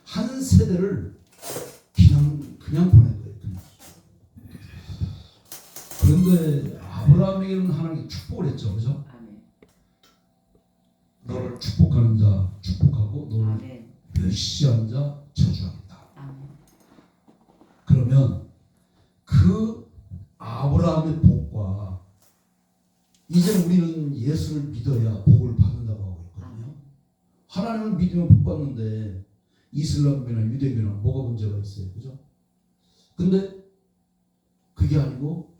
한 세대를 그냥 보낸 거예요. 그런데 아브라함에게는 하나님이 축복을 했죠, 그렇죠? 너를 축복하는 자 축복하고 너를 멸시하는 자 저주하겠다. 그러면 그 아브라함의 복과 이제 우리는 예수를 믿어야 복을 받는다고 하고 있거든요. 하나님을 믿으면 복 받는데 이슬람교나 유대교나 뭐가 문제가 있어요, 그죠? 근데 그게 아니고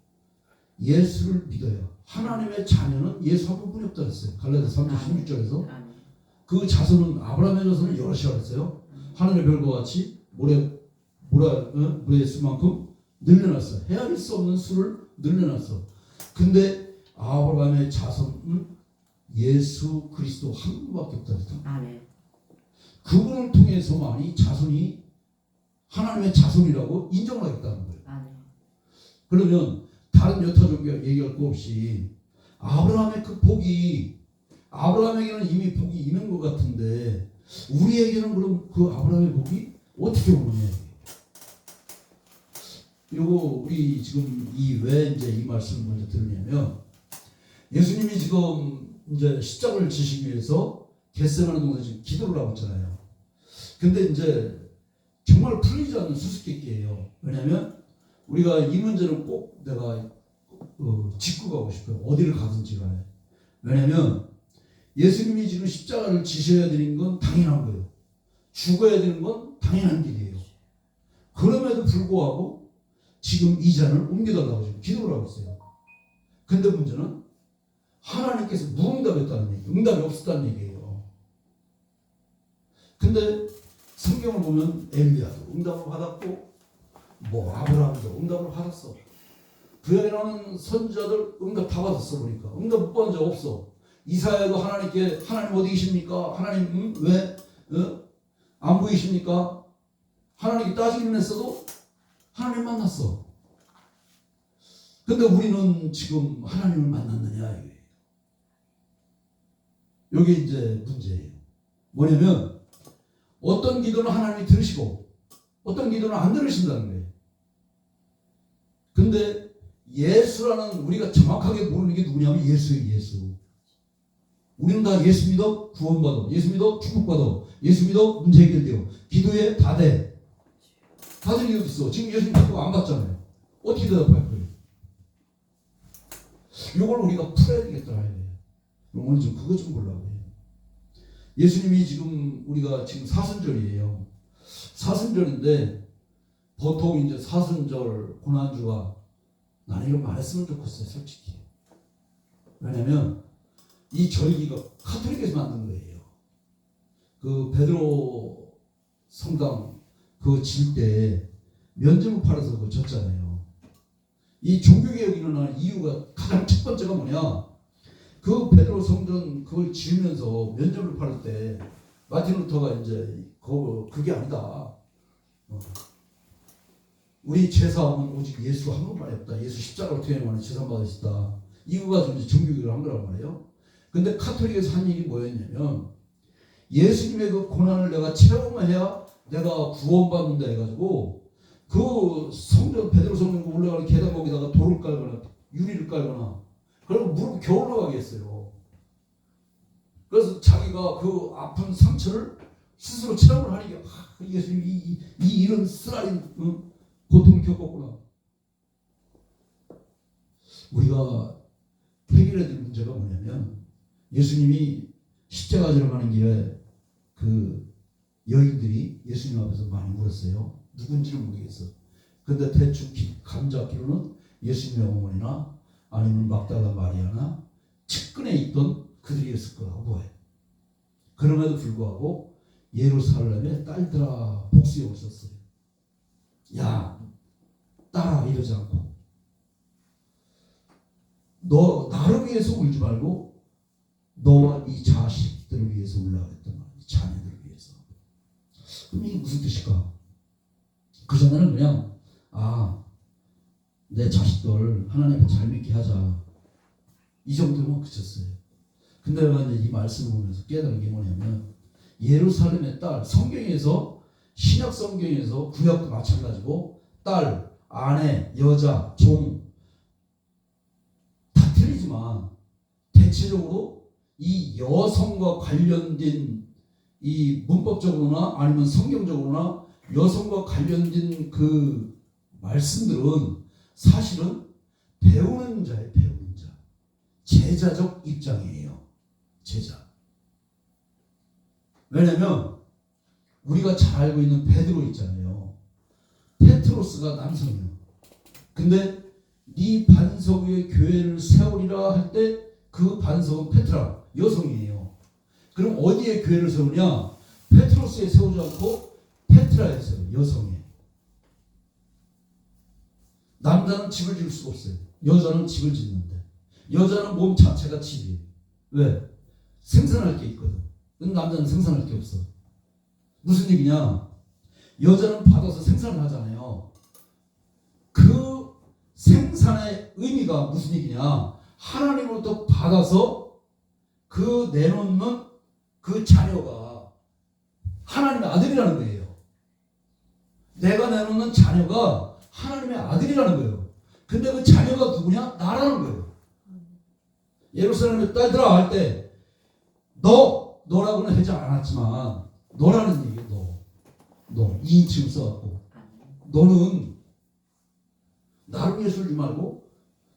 예수를 믿어야 하나님의 자녀는 예수 한 분뿐이 없다 그랬어요. 갈라디아서 3장 16절에서 그 자손은 아브라함의 자손은 여럿이라 그랬어요. 하늘의 별과 같이 모래에 수만큼 늘려놨어. 헤아릴 수 없는 수를 늘려놨어. 근데 아브라함의 자손은 예수 그리스도 한 분밖에 없다 그랬죠. 그분을 통해서만이 자손이 하나님의 자손이라고 인정을 하겠다는 거예요. 그러면 다른 여타 종교 얘기할 거 없이 아브라함의 그 복이 아브라함에게는 이미 복이 있는 것 같은데 우리에게는 그럼 그 아브라함의 복이 어떻게 오느냐. 요거 우리 지금 왜 이제 이 말씀을 먼저 들으냐면 예수님이 지금 이제 십자가를 지시기 위해서 겟세마네 동산에 지금 기도를 하고 있잖아요. 근데 이제 정말 풀리지 않는 수수께끼예요. 왜냐하면 우리가 이 문제는 꼭 내가 짚고 가고 싶어요. 어디를 가든지 간에. 왜냐하면 예수님이 지금 십자가를 지셔야 되는 건 당연한 거예요. 죽어야 되는 건 당연한 일이에요. 그럼에도 불구하고 지금 이 잔을 옮겨달라고 지금 기도를 하고 있어요. 근데 문제는 하나님께서 무응답했다는 얘기예요. 응답이 없었다는 얘기예요. 근데 성경을 보면 엘리야도 응답을 받았고 아브라함도 응답을 받았어. 구약에 나오는 선지자들 응답 다 받았어. 보니까 응답 못 받은 적 없어. 이사야도 하나님께 하나님 어디 계십니까? 하나님 왜 안 보이십니까? 하나님께 따지기는 했어도 하나님 만났어. 근데 우리는 지금 하나님을 만났느냐 이거예요. 이게 이제 문제예요. 뭐냐면 어떤 기도는 하나님이 들으시고 어떤 기도는 안 들으신다는 거예요. 근데 예수라는 우리가 정확하게 모르는 게 누구냐면 예수예요. 예수. 우리는 다 예수 믿어 구원받아. 예수 믿어 축복받아. 예수 믿어 문제 해결돼요. 기도에 다 돼. 다들 이유도 있어. 지금 예수님 축복 안 받잖아요. 어떻게 대답할 거예요? 이걸 우리가 풀어야 되겠더라. 오늘 좀 그거 좀 보려고 해요. 예수님이 지금 우리가 지금 사순절이에요. 사순절인데 보통 이제 사순절 고난주가 나는 이런 말 했으면 좋겠어요. 솔직히. 왜냐면 이 절기가 카톨릭에서 만든 거예요. 그 베드로 성당 그 질 때 면죄부 팔아서 그거 졌잖아요. 이 종교개혁이 일어나는 이유가 가장 첫 번째가 뭐냐. 그 베드로 성전 그걸 지으면서 면죄부를 팔을 때 마틴 루터가 이제 그게 아니다. 우리 죄사함은 오직 예수 한 분만이 없다. 예수 십자가로 통해만 죄사함 받으시다. 이거 가지고 이제 종교개혁을 한 거란 말이에요. 근데 카톨릭에서 한 얘기 뭐였냐면 예수님의 그 고난을 내가 체험해야 내가 구원받는다 해가지고 그 성전 베드로 성전 올라가는 계단 거기다가 돌을 깔거나 유리를 깔거나 그러면 무릎 겨울로 가게 했어요. 그래서 자기가 그 아픈 상처를 스스로 체험을 하니까 예수님이 이런 쓰라린 고통을 겪었구나. 우리가 해결해야 될 문제가 뭐냐면 예수님이 십자가 지러 가는 길에 그 여인들이 예수님 앞에서 많이 물었어요. 누군지는 모르겠어. 근데 대충 감 잡기로는 예수님의 어머니나 아니면 막달라 마리아나 측근에 있던 그들이었을 거라고 보여요. 그럼에도 불구하고 예루살렘에 딸들아 복수에 오셨어요. 야 딸아 이러지 않고 너 나를 위해서 울지 말고 너와 이 자식들을 위해서 울라고 했단 말이야. 자녀들을 위해서. 그럼 이게 무슨 뜻일까? 그 전에는 그냥 내 자식들 하나님 앞에 잘 믿게 하자. 이 정도만 그쳤어요. 근데 내가 이제 이 말씀을 보면서 깨달은 게 뭐냐면 예루살렘의 딸, 성경에서 신약 성경에서 구약도 마찬가지고 딸, 아내, 여자, 종 다 틀리지만 대체적으로 이 여성과 관련된 이 문법적으로나 아니면 성경적으로나 여성과 관련된 그 말씀들은 사실은 배우는 자의 배우는 자, 제자적 입장이에요. 제자. 왜냐면 우리가 잘 알고 있는 베드로 있잖아요. 페트로스가 남성이에요. 근데 네 반석 위에 교회를 세우리라 할 때 그 반석은 페트라, 여성이에요. 그럼 어디에 교회를 세우냐? 페트로스에 세우지 않고 페트라에 세워요. 여성에. 남자는 집을 지을 수가 없어요. 여자는 집을 짓는데. 여자는 몸 자체가 집이에요. 왜? 생산할 게 있거든. 근데 남자는 생산할 게 없어. 무슨 얘기냐? 여자는 받아서 생산을 하잖아요. 그 생산의 의미가 무슨 얘기냐? 하나님으로부터 받아서 그 내놓는 그 자녀가 하나님의 아들이라는 거예요. 내가 내놓는 자녀가 하나님의 아들이라는 거예요. 근데 그 자녀가 누구냐? 나라는 거예요. 예루살렘의 딸들아 할 때 너라고는 하지 않았지만 너라는 얘기예요. 너 2인칭을 써갖고 너는 나를 위해서 울지 말고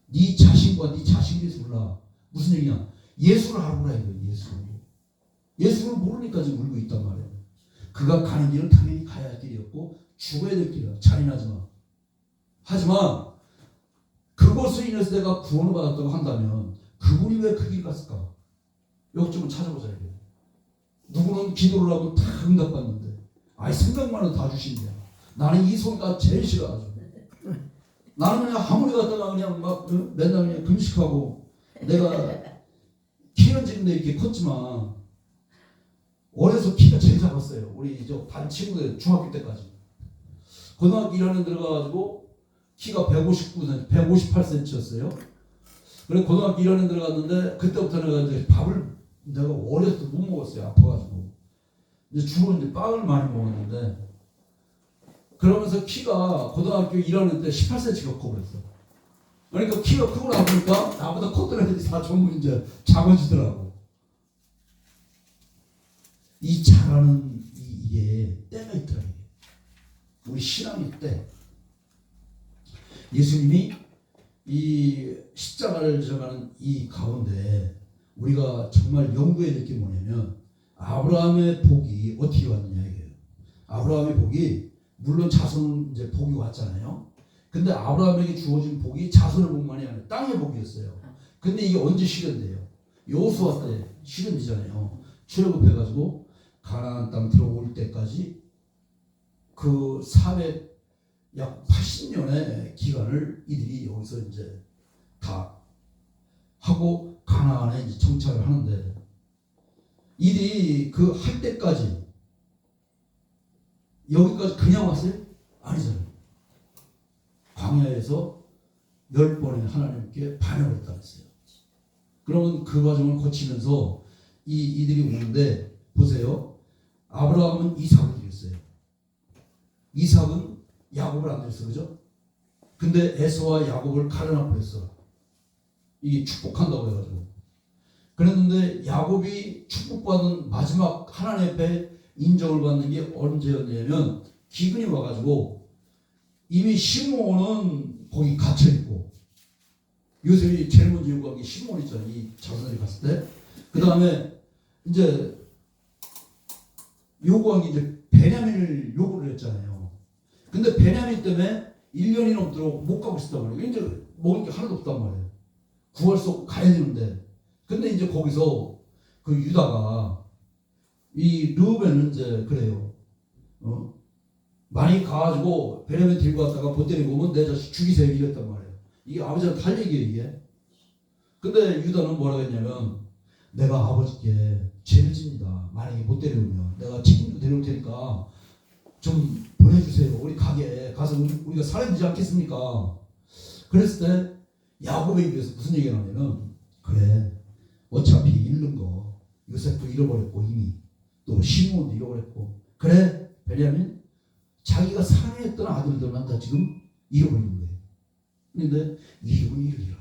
네 자신과 네 자식을 위해서 울라. 무슨 얘기냐? 예수를 알아보라 이거예요. 예수를 모르니까 지금 울고 있단 말이에요. 그가 가는 길은 당연히 가야 할 길이었고 죽어야 될 길이야. 잔인하지만. 하지만 그것으로 인해서 내가 구원을 받았다고 한다면 그분이 왜 그 길 갔을까? 여기 좀 찾아보자 이게. 누구는 기도를 하고 다 응답받는데 아예 생각만 해도 다 주신대요. 나는 이 소리가 제일 싫어하죠. 나는 그냥 아무리 갔다가 그냥 막 맨날 그냥 금식하고 내가 키는 지금도 이렇게 컸지만 어려서 키가 제일 작았어요. 우리 저 반 친구들 중학교 때까지. 고등학교 1학년 들어가가지고 키가 159cm, 158cm였어요. 그래 고등학교 1학년 들어갔는데 그때부터 내가 이제 밥을 내가 어렸을 때 못 먹었어요. 아파가지고. 이제 주로 이제 빵을 많이 먹었는데 그러면서 키가 고등학교 1학년 때 18cm가 커버렸어. 그러니까 키가 크고 나보니까 나보다 컸던 애들이 다 전부 이제 작아지더라고. 이 자라는 이게 때가 있더라. 우리 신앙의 때. 예수님이 이 십자가를 져가는 이 가운데 우리가 정말 연구해야 될 게 뭐냐면 아브라함의 복이 어떻게 왔느냐 이게요. 아브라함의 복이 물론 자손 이제 복이 왔잖아요. 근데 아브라함에게 주어진 복이 자손의 복만이 아니라 땅의 복이었어요. 근데 이게 언제 실현돼요? 여호수아 때 실현되잖아요. 출애굽해가지고 가나안 땅 들어올 때까지 그 400 약 80년의 기간을 이들이 여기서 이제 다 하고 가나안에 이제 정착을 하는데 이들이 그 할 때까지 여기까지 그냥 왔어요? 아니잖아요. 광야에서 10번의 하나님께 반역을 했다 했어요. 그러면 그 과정을 거치면서 이들이 오는데 보세요. 아브라함은 이삭을 드렸어요. 이삭은 야곱을 안 드렸어. 그죠? 근데 에서와 야곱을 가려나 버렸어. 이게 축복한다고 해가지고. 그랬는데 야곱이 축복받은 마지막 하나님 앞에 인정을 받는 게 언제였냐면 기근이 와가지고 이미 시므온은 거기 갇혀있고 요셉이 제일 먼저 요구한 게 시므온 있잖아요. 이 자손들이 갔을 때. 그 다음에 이제 요구한 게 이제 베냐민을 요구를 했잖아요. 근데 베냐민 때문에 1년이 넘도록 못 가고 있었단 말이에요. 이제 먹을 게 하나도 없단 말이에요. 구할 수 없고 가야 되는데. 근데 이제 거기서 그 유다가 이 르우벤은 이제 그래요. 많이 가가지고 베냐민 들고 왔다가 보태리고 오면 내 자식 죽이세요 이랬단 말이에요. 이게 아버지한테 할 얘기예요 이게. 근데 유다는 뭐라고 했냐면 내가 아버지께 죄를 집니다. 만약에 못 데려오면 내가 책임도 데려올 테니까 좀 보내주세요. 우리 가게 가서 우리가 살아야 되지 않겠습니까? 그랬을 때 야곱의 입에서 무슨 얘기가 나냐면 그래 어차피 잃는 거 요셉도 잃어버렸고 이미 또 시몬도 잃어버렸고. 그래 베냐민 자기가 사랑했던 아들들만 다 지금 잃어버린 거예요. 그런데 이름은 이르리라.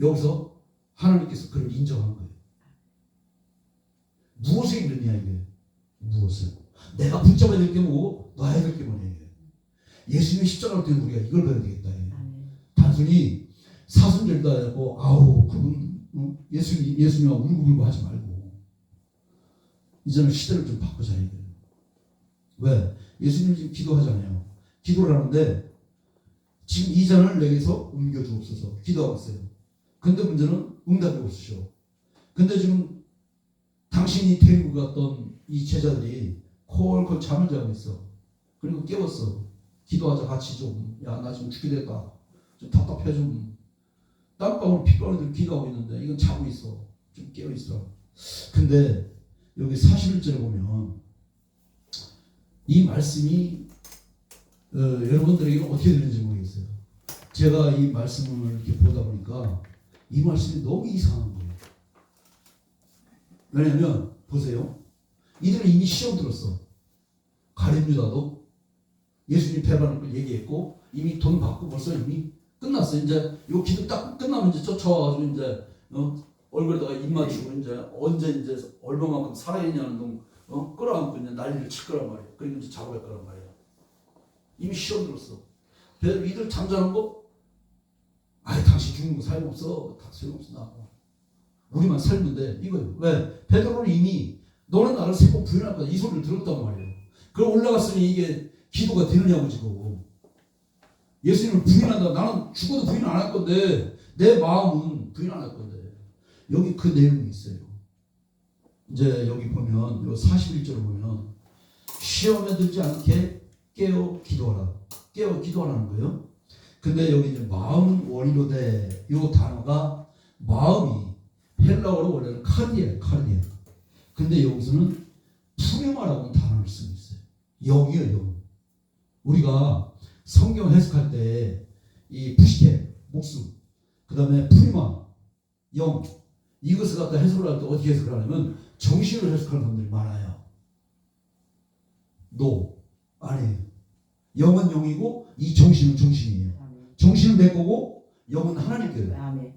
여기서 하나님께서 그를 인정하는 거예요. 무엇을 잃느냐 이게. 무엇을? 내가 붙잡아야 될 게 뭐고 놔야 될 게 뭐냐 이게. 예수님의 십자가를 때문에 우리가 이걸 배워야 되겠다. 단순히 사순절도 하고 아우 그분 예수님과 울고불고 하지 말고 이제는 시대를 좀 바꾸자 이게. 왜? 예수님 지금 기도하잖아요. 기도를 하는데 지금 이 잔을 내게서 옮겨주옵소서 기도하고 있어요. 근데 문제는 응답이 없으셔. 근데 지금 당신이 데리고 갔던 이 제자들이 콜콜 잠을 자고 있어. 그리고 깨웠어. 기도하자 같이 좀. 야 나 지금 죽게 됐다. 좀 답답해 좀. 땀방울 핏방울들 기도하고 있는데 이건 자고 있어. 좀 깨어있어. 근데 여기 41절에 보면 이 말씀이 여러분들에게는 어떻게 들리는지 모르겠어요. 제가 이 말씀을 이렇게 보다 보니까 이 말씀이 너무 이상한 거예요. 왜냐하면 보세요. 이들은 이미 시험 들었어. 가룟 유다도 예수님 배반을 걸 얘기했고 이미 돈 받고 벌써 이미 끝났어. 이제 요 기도 딱 끝나면 이제 쫓아와가지고 이제 얼굴에다가 입 맞추고 이제 언제 이제 얼마만큼 살아있냐는 동 끌어안고 이제 난리를 칠 거란 말이에요. 그리고 이제 잡아갈 거란 말이에요. 이미 시험 들었어. 베드로 이들 잠자는 거 아이 당신 죽는 거 소용없어. 다 소용없어. 나 우리만 살면 돼. 이거예요. 왜? 베드로는 이미 너는 나를 세 번 부인할 거다. 이 소리를 들었단 말이에요. 그럼 올라갔으니 이게 기도가 되느냐고 지금. 예수님을 부인한다. 나는 죽어도 부인 안 할 건데 내 마음은 부인 안 할 건데. 여기 그 내용이 있어요. 이제 여기 보면 요 41절을 보면 시험에 들지 않게 깨어 기도하라. 깨어 기도하라는 거예요. 근데 여기 이제 마음은 원리로 돼. 요 단어가 마음이 헬라어로 원래는 카르디아예요. 카르디아. 근데 여기서는 푸리마라고 하는 단어를 쓰고 있어요. 영이에요. 영. 우리가 성경 해석할 때 이 푸시케 목숨 그 다음에 푸리마 영 이것을 갖다 해석을 할 때 어떻게 해석을 하냐면 정신을 해석하는 사람들이 많아요. 노 아니에요. 영은 영이고 이 정신은 정신이에요. 정신은 내 거고 영은 하나님 거예요.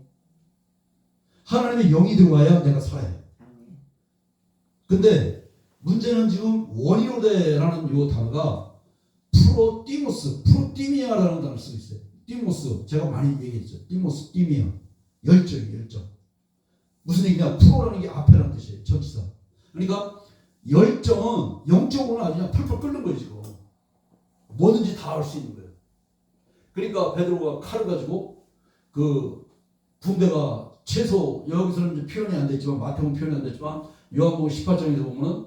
하나님의 영이 들어와야 내가 살아요. 근데 문제는 지금 원이로데라는 요 단어가 프로티모스, 프로티미아라는 단어를 쓰고 있어요. 티모스 제가 많이 얘기했죠. 티모스, 티미아 열정이에요. 열정. 무슨 얘기냐? 프로라는 게 앞에라는 뜻이에요. 전치사. 그러니까 열정은 영적으로는 아주 그냥 펄펄 끓는 거예요. 지금 뭐든지 다 할 수 있는 거예요. 그러니까 베드로가 칼을 가지고 그 군대가 최소 여기서는 이제 표현이 안 됐지만 마태복음 표현이 안 됐지만 요한복음 18장에서 보면은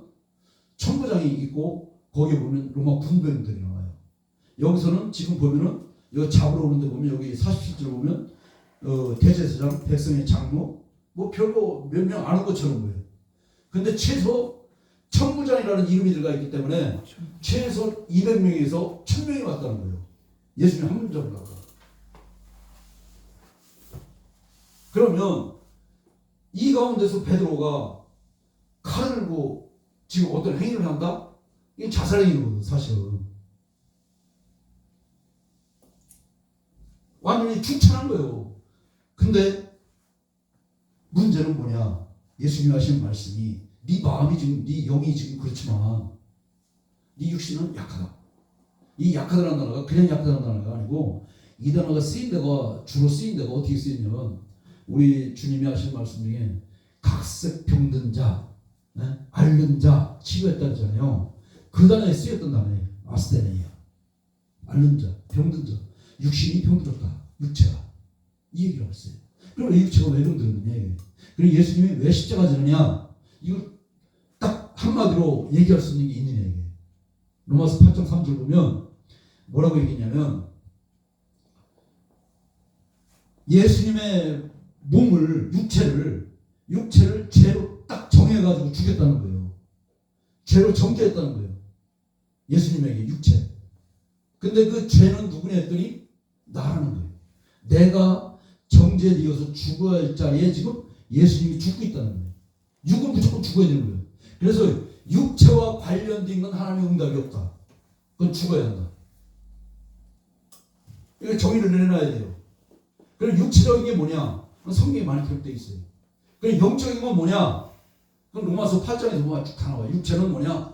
천부장이 있고 거기에 보면 로마 군병들이 나와요. 여기서는 지금 보면은 여기 잡으러 오는데 보면 여기 47절 보면 대제사장, 백성의 장로 뭐 별거 몇 명 아는 것처럼 보여요. 근데 최소 천부장이라는 이름이 들어가 있기 때문에 최소 200명에서 1000명이 왔다는 거예요. 예수님 한 분 잡으려고. 그러면 이 가운데서 베드로가 칼을 들고 지금 어떤 행위를 한다? 이게 자살 행위거든 사실은. 완전히 추천한 거예요. 근데 문제는 뭐냐? 예수님이 하시는 말씀이 네 마음이 지금 네 영이 지금 그렇지만 네 육신은 약하다. 이 약하다는 단어가 그냥 약하다는 단어가 아니고 이 단어가 쓰인 데가 주로 쓰인 데가 어떻게 쓰이냐면 우리 주님이 하신 말씀 중에 각색 병든 자, 앓는 자 치유했다잖아요. 그 단어에 쓰였던 단어예요. 아스테네이아. 앓는 자, 병든 자. 육신이 병들었다. 육체가. 이 얘기를 했어요. 그럼 이 육체가 왜 병들었느냐. 그리고 예수님이 왜 십자가 지느냐. 이걸 딱 한마디로 얘기할 수 있는 게 있느냐. 이게. 로마서 8장 3절 보면 뭐라고 얘기했냐면 예수님의 몸을 육체를 죄로 딱 정해가지고 죽였다는 거예요. 죄로 정죄했다는 거예요. 예수님에게 육체. 근데 그 죄는 누구냐 했더니 나라는 거예요. 내가 정죄되어서 죽어야 할 자리에 지금 예수님이 죽고 있다는 거예요. 육은 무조건 죽어야 되는 거예요. 그래서 육체와 관련된 건 하나님의 응답이 없다. 그건 죽어야 한다. 이거 정의를 내놔야 돼요. 그럼 육체적인 게 뭐냐? 그건 성경에 많이 기록되어 있어요. 그럼 영적인 건 뭐냐? 그럼 로마서 8장에서 보면 쭉 다 나와요. 육체는 뭐냐?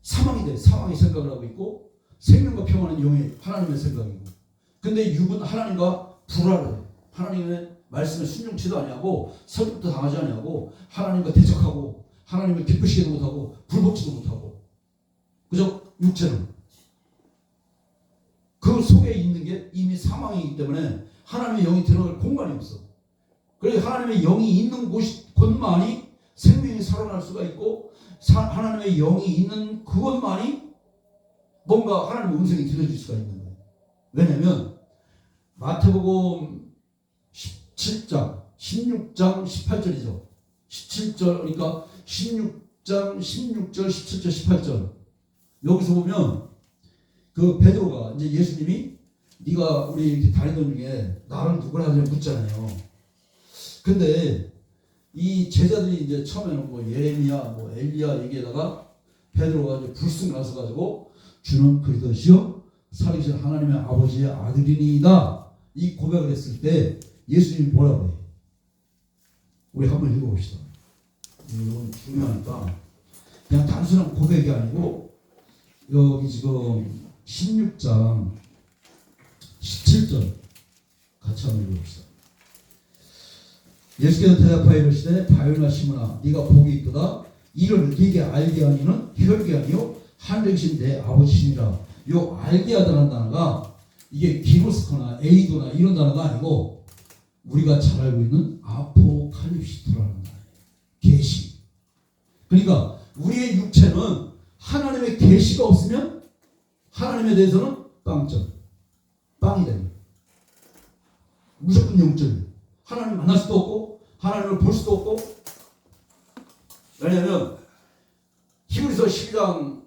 사망이 돼. 사망의 생각을 하고 있고 생명과 평안은 영의 하나님의 생각이고. 근데 육은 하나님과 불화를 하나님의 말씀을 순종치도 아니하고 설득도 당하지 아니하고 하나님과 대적하고 하나님을 기쁘시게도 못하고 불복지도 못하고. 그죠? 육체는 그 속에 있는 게 이미 사망이기 때문에 하나님의 영이 들어갈 공간이 없어. 그래서 하나님의 영이 있는 곳만이 생명이 살아날 수가 있고 하나님의 영이 있는 그것만이 뭔가 하나님의 음성이 들려질 수가 있는 거예요. 왜냐하면 마태복음 17장, 16장, 18절이죠. 17절, 그러니까 16장, 16절, 17절, 18절. 여기서 보면 그 베드로가 이제 예수님이 네가 우리 이렇게 다니던 중에 나를 누구라 하냐 묻잖아요. 근데 이 제자들이 이제 처음에는 뭐 예레미야, 뭐 엘리야 얘기하다가 베드로가 이제 불쑥 나서가지고 주는 그리스도시요 살리신 하나님의 아버지의 아들이니이다 이 고백을 했을 때 예수님이 뭐라고 해요? 우리 한번 읽어봅시다. 이건 중요하니까 그냥 단순한 고백이 아니고 여기 지금 16장 17절 같이 한번 읽어봅시다. 예수께서 대답하여 이르시되 바요나 시므나 네가 복이 있도다. 이를 네게 알게 하니는 혈기 아니요 하늘이신 내 아버지시니라. 요 알게 하다는 단어가 이게 기노스코나 에이도나 이런 단어가 아니고 우리가 잘 알고 있는 아포칼립시토라는 단어예요. 계시. 그러니까 우리의 육체는 하나님의 계시가 없으면 하나님에 대해서는 빵점. 빵이 됩니다. 무조건 영적이에요. 하나님 만날 수도 없고 하나님을 볼 수도 없고. 왜냐하면 히브리서 12장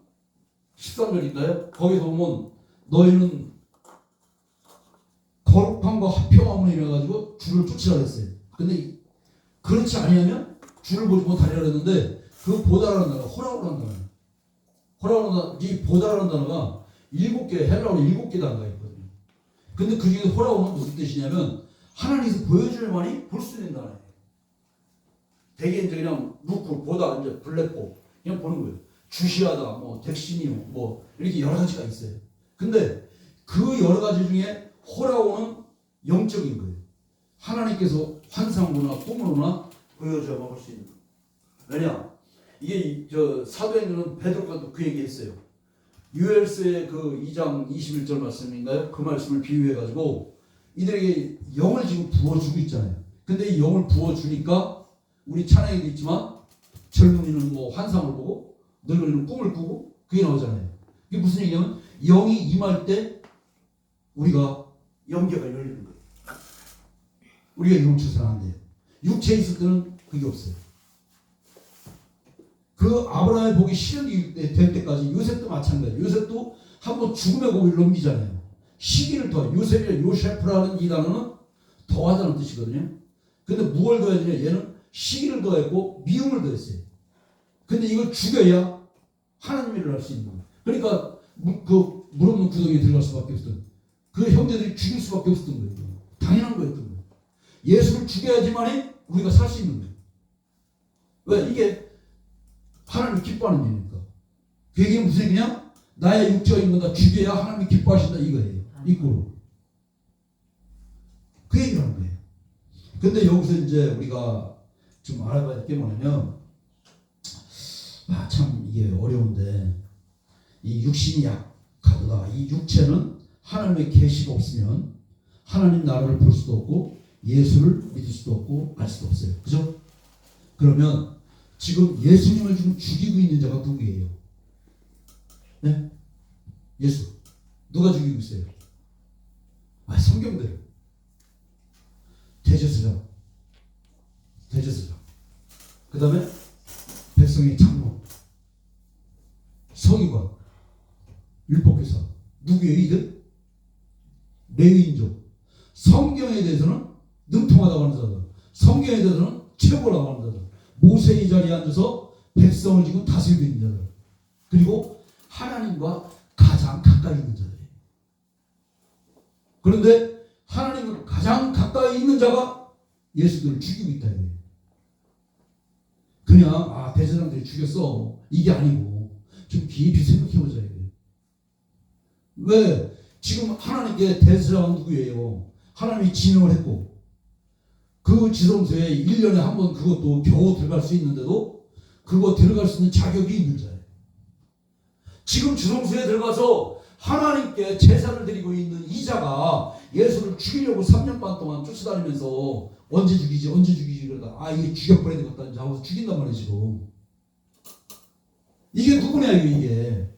13절인가요? 거기서 보면 너희는 거룩함과 화평함으로 인해가지고 주를 쫓으라 했어요. 근데 그렇지 아니하면 주를 보지 못하리라 했는데 그 보다라는 단어가 호라고라는 단어예요. 호라고라는 이 보다라는 단어가 7개 헬라어로 7개 단어가 있거든요. 근데 그 중에 호라고는 무슨 뜻이냐면 하나님께서 보여줄만이 볼 수 있는 단어예요. 대개 이제 그냥 루크 보다 이제 블랙보 그냥 보는 거예요. 주시하다 뭐 덱시니오 뭐 이렇게 여러 가지가 있어요. 근데 그 여러 가지 중에 호라고는 영적인 거예요. 하나님께서 환상으로나 꿈으로나 보여줘야만 볼 수 있는 거예요. 왜냐? 이게 저 사도행전은 베드로가 그 얘기했어요. 유엘서의 그 2장 21절 말씀인가요? 그 말씀을 비유해가지고 이들에게 영을 지금 부어주고 있잖아요. 근데 이 영을 부어주니까 우리 찬양에도 있지만 젊은이는 뭐 환상을 보고 늙은이는 꿈을 꾸고 그게 나오잖아요. 이게 무슨 얘기냐면 영이 임할 때 우리가 영계가 열리는 거예요. 우리가 이런 짓을 안 돼요. 육체에 있을 때는 그게 없어요. 그 아브라함의 복이 실현이 될 때까지 요셉도 마찬가지예요. 요셉도 한번 죽음의 고비를 넘기잖아요. 시기를 더 요셉이나 요셰프라는 이 단어는 더하다는 뜻이거든요. 근데 무엇을 더해야 되냐? 얘는 시기를 더했고 미움을 더했어요. 근데 이걸 죽여야 하나님 일을 할 수 있는 거예요. 그러니까 그 물 없는 구덩이에 들어갈 수밖에 없었던 그 형제들이 죽일 수밖에 없었던 거예요. 당연한 거였던 거예요. 예수를 죽여야지만이 우리가 살 수 있는 거예요. 왜? 이게 하나님이 기뻐하는 일이니까. 그 얘기는 무슨 얘기냐? 나의 육체가 있는 건 다 죽여야 하나님이 기뻐하신다 이거예요. 이거로. 그 얘기를 하는 거예요. 근데 여기서 이제 우리가 좀 알아봐야 될 게 뭐냐면 참 이게 어려운데 이 육신이 약하다. 이 육체는 하나님의 계시가 없으면 하나님 나라를 볼 수도 없고 예수를 믿을 수도 없고 알 수도 없어요. 그죠? 그러면 지금 예수님을 지금 죽이고 있는 자가 누구예요? 네? 예수. 누가 죽이고 있어요? 성경대로. 대제사장. 그 다음에 백성의 장로. 서기관. 율법교사. 누구예요 이들? 레위인족. 성경에 대해서는 능통하다고 하는 자들. 성경에 대해서는 최고라고 하는 자들. 모세의 자리에 앉아서 백성을 지금 다스리고 있는 자들, 그리고 하나님과 가장 가까이 있는 자들이에요. 그런데 하나님은 가장 가까이 있는 자가 예수들을 죽이고 있다 이거예요. 그냥 대제사장들이 죽였어 이게 아니고 좀 깊이 생각해보자 이거예요. 왜 지금 하나님께 대제사장은 누구예요? 하나님이 지명을 했고 그 지성소에 1년에 한 번 그것도 겨우 들어갈 수 있는데도 그거 들어갈 수 있는 자격이 있는 자예요. 지금 지성소에 들어가서 하나님께 제사를 드리고 있는 이자가 예수를 죽이려고 3년 반 동안 쫓아다니면서 언제 죽이지 그러다 이게 죽여버려야 되겠다 이제 하고서 죽인단 말이에요. 지금 이게 누구냐 이게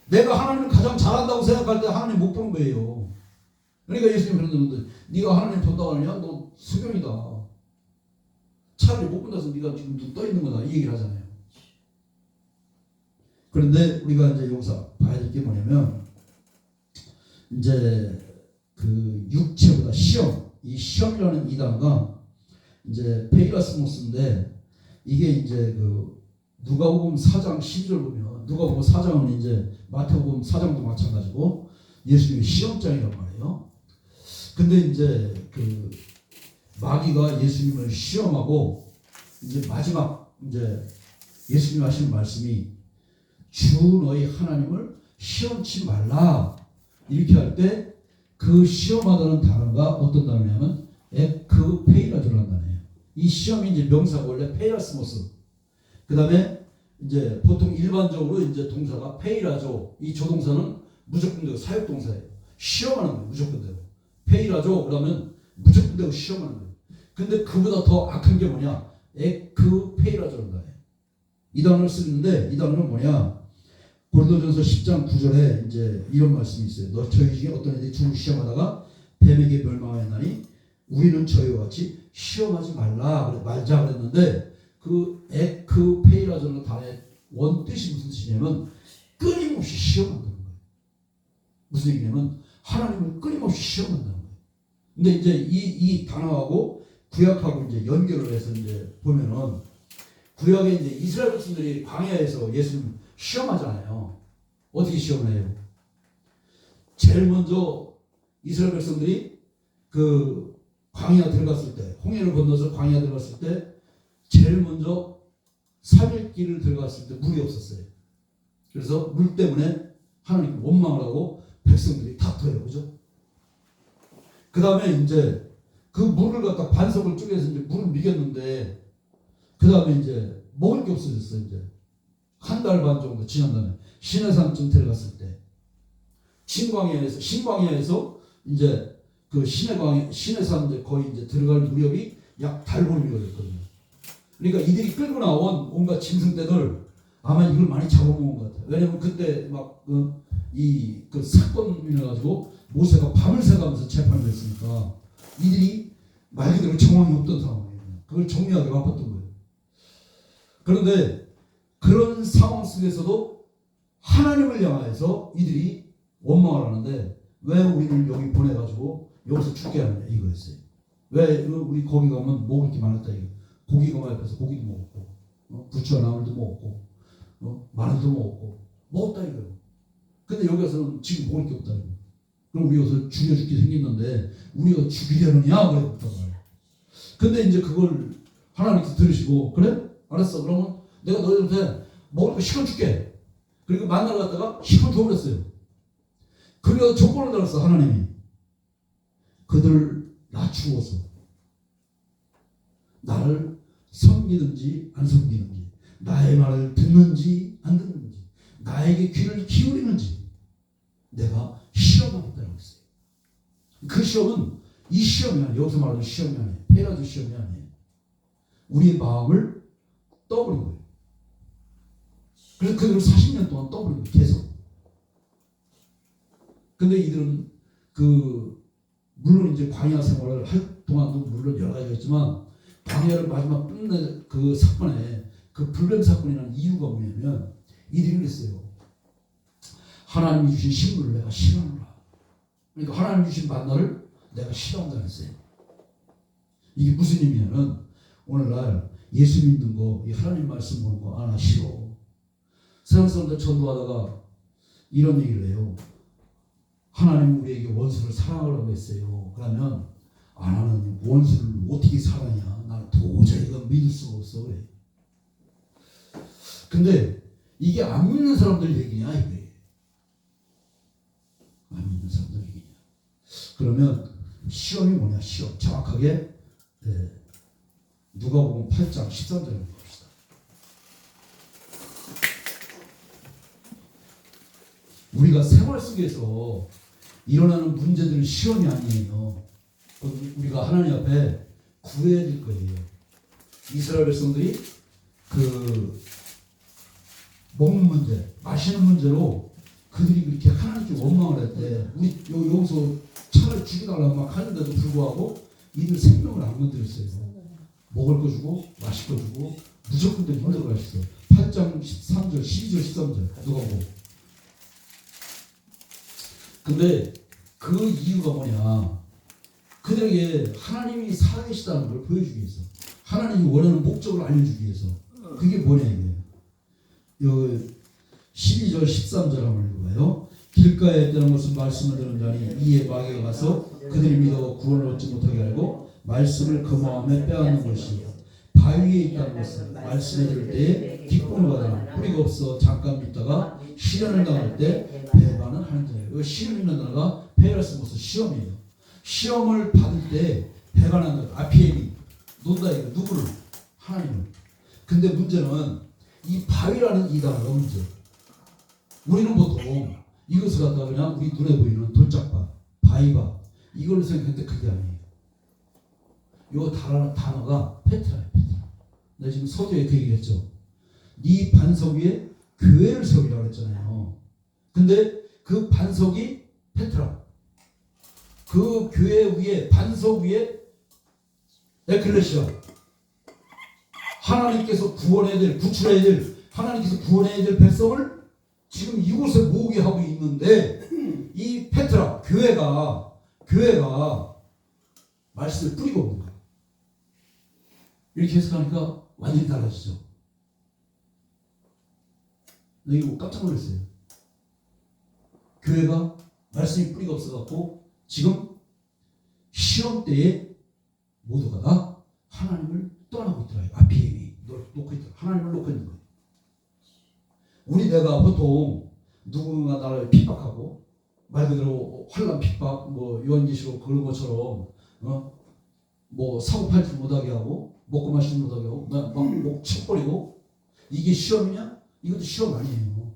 내가 하나님을 가장 잘한다고 생각할 때 하나님 못 보는 거예요. 그러니까 예수님이 그러는데 네가 하나님 본다고 하느냐? 너 수경이다. 차라리 못 본다서 네가 지금 눈 떠 있는 거다 이 얘기를 하잖아요. 그런데 우리가 이제 여기서 봐야 될 게 뭐냐면 이제 그 육체보다 시험, 이 시험이라는 이 단어가 이제 페이라스모스인데 이게 이제 그 누가복음 4장 12절 보면 누가복음 4장은 이제 마태복음 4장도 마찬가지고 예수님의 시험장이란 말이에요. 근데 이제 그 마귀가 예수님을 시험하고 이제 마지막 이제 예수님 하시는 말씀이 주 너희 하나님을 시험치 말라 이렇게 할 때 그 시험하다는 단어가 어떤 단어냐면 에크페이라조라는 단어예요. 이 시험이 이제 명사가 원래 페이라스모스. 그 다음에 이제 보통 일반적으로 이제 동사가 페이라조. 이 조동사는 무조건 되고 사역동사예요. 시험하는 거예요. 무조건 되고. 페이라조 그러면 무조건 되고 시험하는 거예요. 근데 그보다 더 악한 게 뭐냐? 에크페이라조라는 단어예요. 이 단어를 쓰는데 이 단어는 뭐냐? 고린도전서 10장 9절에 이제 이런 말씀이 있어요. 너 저희 중에 어떤 애들이 주를 시험하다가 뱀에게 멸망하였나니 우리는 저희와 같이 시험하지 말자 그랬는데 그 에크페이라조라는 단어의 원뜻이 무슨 뜻이냐면 끊임없이 시험한다는 거예요. 무슨 얘기냐면 하나님을 끊임없이 시험한다는 거예요. 근데 이제 이 단어하고 구약하고 이제 연결을 해서 이제 보면은 구약에 이제 이스라엘 백성들이 광야에서 예수님 시험하잖아요. 어떻게 시험을 해요? 제일 먼저 이스라엘 백성들이 그 광야 들어갔을 때, 홍해를 건너서 광야 들어갔을 때 제일 먼저 3일 길을 들어갔을 때 물이 없었어요. 그래서 물 때문에 하나님께 원망을 하고 백성들이 다퉈요. 그죠? 그 다음에 이제 그 물을 갖다 반석을 쪼개서 이제 물을 미겼는데 그 다음에 이제 먹을 게 없어졌어요. 이제 한 달 반 정도 지난 다음에 시내산쯤 들어갔을 때 신광야에서 이제 그 시내산 이제 거의 이제 들어갈 무렵이 약 달보름이 걸렸거든요. 그러니까 이들이 끌고 나온 온갖 짐승떼들 아마 이걸 많이 잡아먹은 것 같아요. 왜냐면 그때 막 그 사건을 가지고 모세가 밤을 새가면서 재판을 했으니까 이들이 말 그대로 정황이 없던 상황이에요. 그걸 정리하기 바빴던 거예요. 그런데 그런 상황 속에서도 하나님을 향해서 이들이 원망을 하는데 왜 우리를 여기 보내가지고 여기서 죽게 하느냐 이거였어요. 왜 우리 거기 가면 먹을 게 많았다 이거. 고기가 많아서 고기도 먹었고 부추와 나물도 먹었고 마늘도 먹었다 이거예요. 근데 여기 와서는 지금 먹을 게 없다 이거. 그럼 우리 여기서 죽여 죽게 생겼는데 우리가 죽이려느냐 그랬단 말이에요. 근데 이제 그걸 하나님께서 들으시고 그래? 알았어. 그러면 내가 너희들한테 먹을 거 시간 줄게. 그리고 만나러 갔다가 시간 줘버렸어요. 그래서 조건을 달았어 하나님이. 그들을 낮추어서 나를 섬기든지 안 섬기든지 나의 말을 듣는지 안 듣는지 나에게 귀를 기울이는지 내가 시험하겠다고 했어요. 그 시험은 이 시험이 아니에요. 여기서 말하는 시험이 아니에요. 페라조 시험이 아니에요. 우리의 마음을 떠버린 거예요. 그래서 그들을 40년 동안 떠버린 거예요. 계속. 근데 이들은 물론 이제 광야 생활을 할 동안도 물론 여러 가지가 있지만 광야를 마지막 끝내 그 사건에 그 불뱀 사건이 난 이유가 뭐냐면 이들이 그랬어요. 하나님이 주신 식물을 내가 싫어하노라. 그러니까 하나님이 주신 만나를 내가 싫어한다 했어요. 이게 무슨 의미냐면 오늘날 예수 믿는 거, 이 하나님 말씀 보는 거, 아, 나 싫어. 세상 사람들 전도하다가 이런 얘기를 해요. 하나님 우리에게 원수를 사랑하라고 했어요. 그러면 아, 나는 원수를 어떻게 사랑하냐? 나는 도저히 이건 믿을 수가 없어. 그래. 근데 이게 안 믿는 사람들 얘기냐 이게. 안 믿는 사람들 얘기냐. 그러면 시험이 뭐냐? 시험. 정확하게 누가복음 8장 13절을 봅시다. 우리가 생활 속에서 일어나는 문제들은 시험이 아니에요. 우리가 하나님 앞에 구해야 될 거예요. 이스라엘 백성들이 그 먹는 문제, 마시는 문제로 그들이 그렇게 하나님께 원망을 했대. 우리 여기서 차를 죽여달라고 막 하는데도 불구하고 이들 생명을 안 건드렸어요. 먹을 거 주고 마실 거 주고 무조건 힘들어 하셨어. 8장 13절, 12절, 13절 누가 보고. 근데 그 이유가 뭐냐? 그들에게 하나님이 살아계시다는 걸 보여주기 위해서, 하나님이 원하는 목적을 알려주기 위해서. 그게 뭐냐 이게. 12절 13절 한번 읽어봐요. 길가에 있다는 것은 말씀을 들은 자니 이에 마귀가 가서 그들이 믿어 구원을 얻지 못하게 하고 말씀을 그 마음에 빼앗는 것이요. 바위에 있다는 것은 말씀에 들을 때에 기쁨을 받아 뿌리가 없어 잠깐 믿다가 시련을 당할 때 배반을 하는 자예요. 시험 있는 단어가 페이라스 무슨 시험이에요. 시험을 받을 때 배반하는 자, 아피에미 논다 이거 누구를? 하나님을. 근데 문제는 이 바위라는 이 단어가 문제. 우리는 보통 이것을 갖다가 그냥 우리 눈에 보이는 돌짝밭, 바위밭 이걸로 생각했는데 그게 아니에요. 이 단어가 페트라예요. 페트라. 내가 지금 서두에 그 얘기했죠. 네 반석 위에 교회를 세우라고 했잖아요. 근데 그 반석이 페트라. 그 교회 위에 반석 위에 에클레시아. 하나님께서 구원해야 될, 구출해야 될, 하나님께서 구원해야 될 백성을 지금 이곳에 모으게 하고 있는데 이 페트라 교회가 말씀을 뿌리고 없는 거예요. 이렇게 해석하니까 완전히 달라지죠. 나 이거 깜짝 놀랐어요. 교회가 말씀이 뿌리가 없어갖고 지금 시험 때에 모두가 다 하나님을 떠나고 있더라고요. 아피에미 놓고 있더라. 하나님을 놓고 있는 거예요. 내가 보통 누군가 나를 핍박하고 말 그대로 환난 핍박 뭐 요한계시록 그런 것처럼 뭐 사고 팔지 못하게 하고 먹고 마시지 못하게 하고 목 쳐버리고 이게 시험이냐? 이것도 시험 아니에요.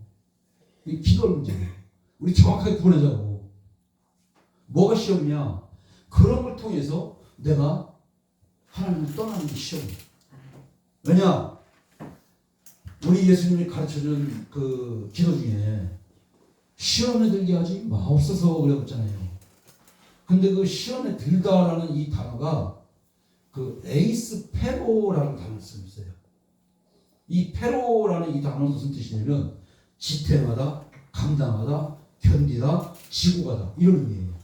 이게 기도 문제예요. 우리 정확하게 구분하자고. 뭐가 시험이냐? 그런 걸 통해서 내가 하나님을 떠나는 게 시험이에요. 왜냐? 우리 예수님이 가르쳐준 그 기도 중에 시험에 들게 하지 마옵소서 그랬잖아요. 근데 그 시험에 들다라는 이 단어가 그 에이스 페로라는 단어를 쓰고 있어요. 이 페로라는 이 단어는 무슨 뜻이냐면 지탱하다, 감당하다, 견디다, 지고 가다 이런 의미예요.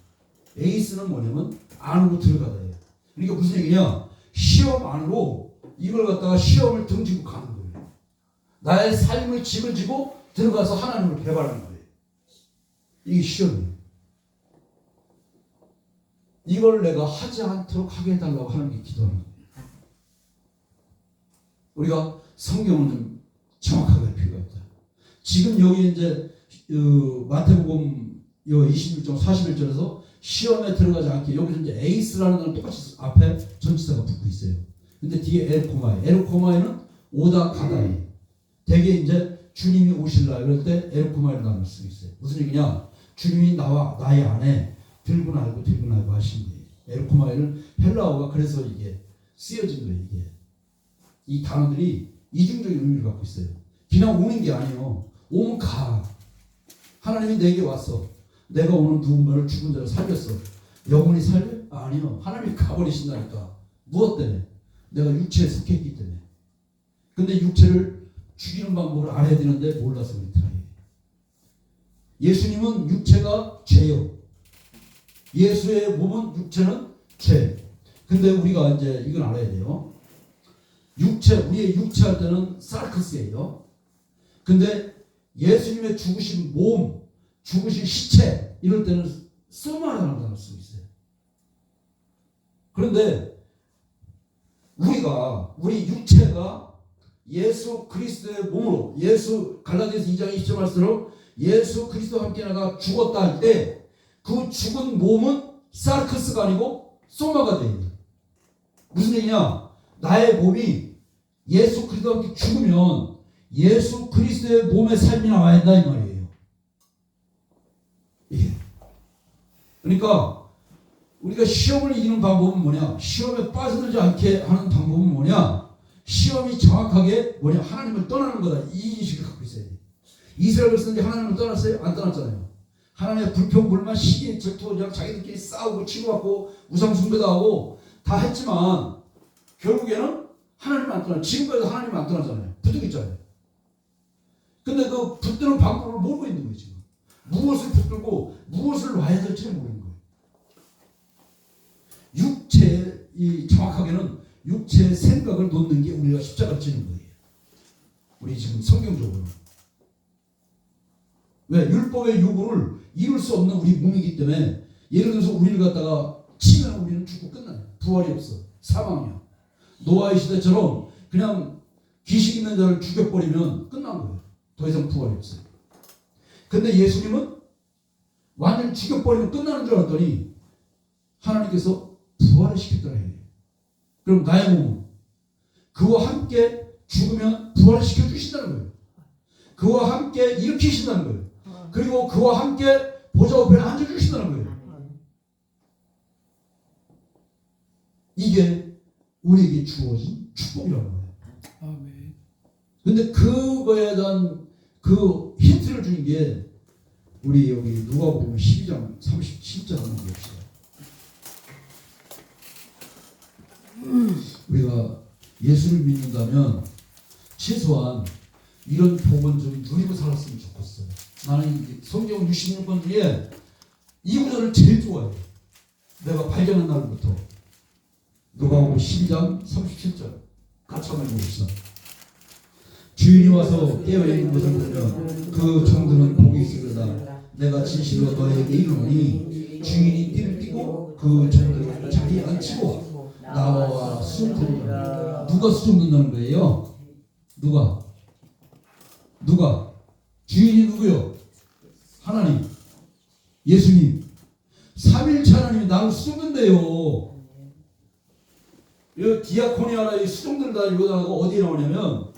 에이스는 뭐냐면 안으로 들어가다예요. 그러니까 무슨 얘기냐? 시험 안으로 이걸 갖다가 시험을 등지고 가는 거예요. 나의 삶을 짐을 지고 들어가서 하나님을 배반하는 거예요. 이게 시험이에요. 이걸 내가 하지 않도록 하게 해달라고 하는 게 기도하는 거예요. 우리가 성경을 좀 정확하게 할 필요가 있다. 지금 여기 이제 마태복음 26장 41절에서 시험에 들어가지 않게 여기서 이제 에이스라는 건 똑같이 앞에 전치사가 붙고 있어요. 근데 뒤에 에르코마이는 오다 가다이. 대개 이제 주님이 오실라 이럴 때 에르코마이를 단어를 쓰고 있어요. 무슨 얘기냐? 주님이 나의 안에 들고 나고 하신 거예요. 에르코마이는 헬라어가 그래서 이게 쓰여진 거예요. 이게 이 단어들이 이중적인 의미를 갖고 있어요. 그냥 오는 게 아니에요. 오면 가. 하나님이 내게 왔어. 내가 오늘 누군가를 죽은 자를 살렸어. 영혼이 살려? 아니요. 하나님이 가버리신다니까. 무엇 때문에? 내가 육체에 속했기 때문에. 근데 육체를 죽이는 방법을 알아야 되는데 몰라서 그렇더라. 예수님은 육체가 죄요. 예수의 몸은 육체는 죄. 근데 우리가 이제 이건 알아야 돼요. 우리의 육체 할 때는 사르크스예요. 근데 예수님의 죽으신 몸, 죽으신 시체 이럴 때는 소마라는 단어를 쓰고 있어요. 그런데 우리 육체가 예수 그리스도의 몸으로, 갈라디아서 2장 20절 말씀대로 예수 그리스도와 함께 나가 죽었다 할 때 그 죽은 몸은 사르크스가 아니고 소마가 돼요. 무슨 얘기냐? 나의 몸이 예수 그리스도와 함께 죽으면 예수 그리스도의 몸에 삶이 나와야 한다 이 말이에요. 예. 그러니까 우리가 시험을 이기는 방법은 뭐냐? 시험에 빠져들지 않게 하는 방법은 뭐냐? 시험이 정확하게 뭐냐? 하나님을 떠나는 거다. 이 인식을 갖고 있어야 돼. 이스라엘 백성들이 하나님을 떠났어요? 안 떠났잖아요. 하나님의 불평, 불만, 시기, 질투, 그냥 자기들끼리 싸우고 치고받고 우상 숭배도 하고 다 했지만 결국에는 하나님 안 떠나. 지금까지도 하나님 안 떠나잖아요. 붙들고 있잖아요. 근데 그 붙드는 방법을 모르고 있는 거예요. 지금 무엇을 붙들고 무엇을 놔야 될지를 모르는 거예요. 정확하게는 육체의 생각을 놓는 게 우리가 십자가를 지는 거예요. 우리 지금 성경적으로. 왜? 율법의 요구를 이룰 수 없는 우리 몸이기 때문에 예를 들어서 우리를 갖다가 치면 우리는 죽고 끝나요. 부활이 없어. 사망이야. 노아의 시대처럼 그냥 귀신 있는 자를 죽여버리면 끝난 거예요. 더 이상 부활이 없어요. 근데 예수님은 완전히 죽여버리면 끝나는 줄 알았더니 하나님께서 부활을 시켰더라 해요. 그럼 나의 몸은 그와 함께 죽으면 부활을 시켜주신다는 거예요. 그와 함께 일으키신다는 거예요. 그리고 그와 함께 보좌 우편에 앉아주신다는 거예요. 이게 우리에게 주어진 축복이라는 거예요. 아멘. 근데 그거에 대한 그 힌트를 주는 게 우리 여기 누가복음 12장 37절 한번 봅시다. 우리가 예수를 믿는다면 최소한 이런 복은 좀 누리고 살았으면 좋겠어요. 나는 성경 66권 중에 이 구절을 제일 좋아해요. 내가 발견한 날부터. 누가복음 12장 37절 같이 한번 읽어봅시다. 주인이 와서 깨어있는 것을 보면 그 종들은 복이 있으리라. 내가 진실로 너에게 이르노니 주인이 띠를 띠고 그 종들은 자리에 앉히고 나와 수종들이라. 누가 수종든다는 거예요? 누가? 주인이 누구요? 하나님, 예수님. 삼일체 하나님이 나를 수종된대요. 이 디아코니아나 이 수종들 다 읽어다가 어디에 나오냐면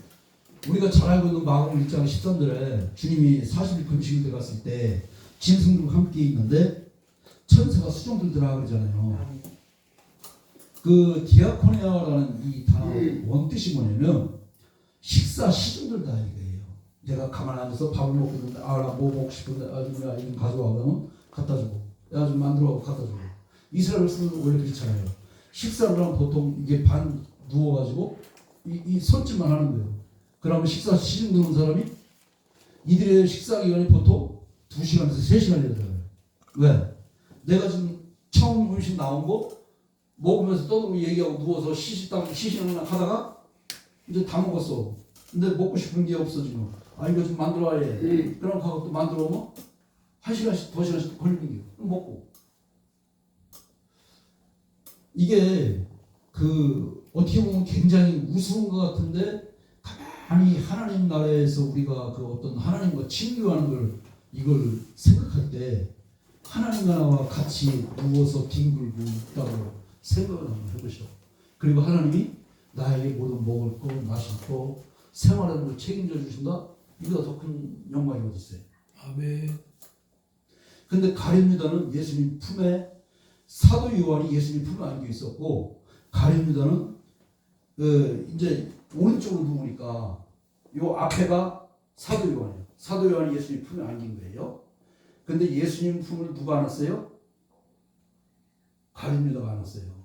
우리가 잘 알고 있는 마가복음 1장 13절에 주님이 40일 금식을 들어갔을 때 짐승들과 함께 있는데 천사가 수종들더라 그러잖아요. 그 디아코니아라는 이 단어 원뜻이 뭐냐면 식사 시중들다 이거예요. 내가 가만히 앉아서 밥을 먹고 있는데 나 뭐 먹고 싶은데 아줌마 이거 가져와 그러면 갖다 주고 야 좀 만들어 갖다 주고. 이스라엘 백성은 원래 그렇잖아요. 식사를 하면 보통 이게 반 누워가지고 이 손짓만 하는 거예요. 그러면 식사 시중 드는 사람이 이들의 식사 기간이 보통 2시간에서 3시간이더라고요. 왜? 내가 지금 처음 음식 나온 거 먹으면서 떠들고 얘기하고 누워서 시시는 하다가 이제 다 먹었어. 근데 먹고 싶은 게 없어 지금. 아 이거 좀 만들어 와야 해. 그럼 가서 또 만들어 오면 1시간씩 2시간씩 걸리는 게 먹고. 이게 그 어떻게 보면 굉장히 우스운 것 같은데 가만히 하나님 나라에서 우리가 그 어떤 하나님과 친교하는 걸 이걸 생각할 때 하나님과 나와 같이 누워서 뒹굴고 있다고 생각을 한번 해보시오. 그리고 하나님이 나에게 모든 먹을 거, 마실 거, 생활하는 걸 책임져 주신다? 이보다 더 큰 영광이 어디 있어요? 아멘. 근데 가룟유다는 예수님 품에 사도 요한이 예수님 품에 안겨 있었고 가룟유다는 이제 오른쪽으로 누우니까 요 앞에가 사도 요한이에요. 사도 요한이 예수님 품에 안긴 거예요. 근데 예수님 품을 누가 안았어요? 가룟유다가 안았어요.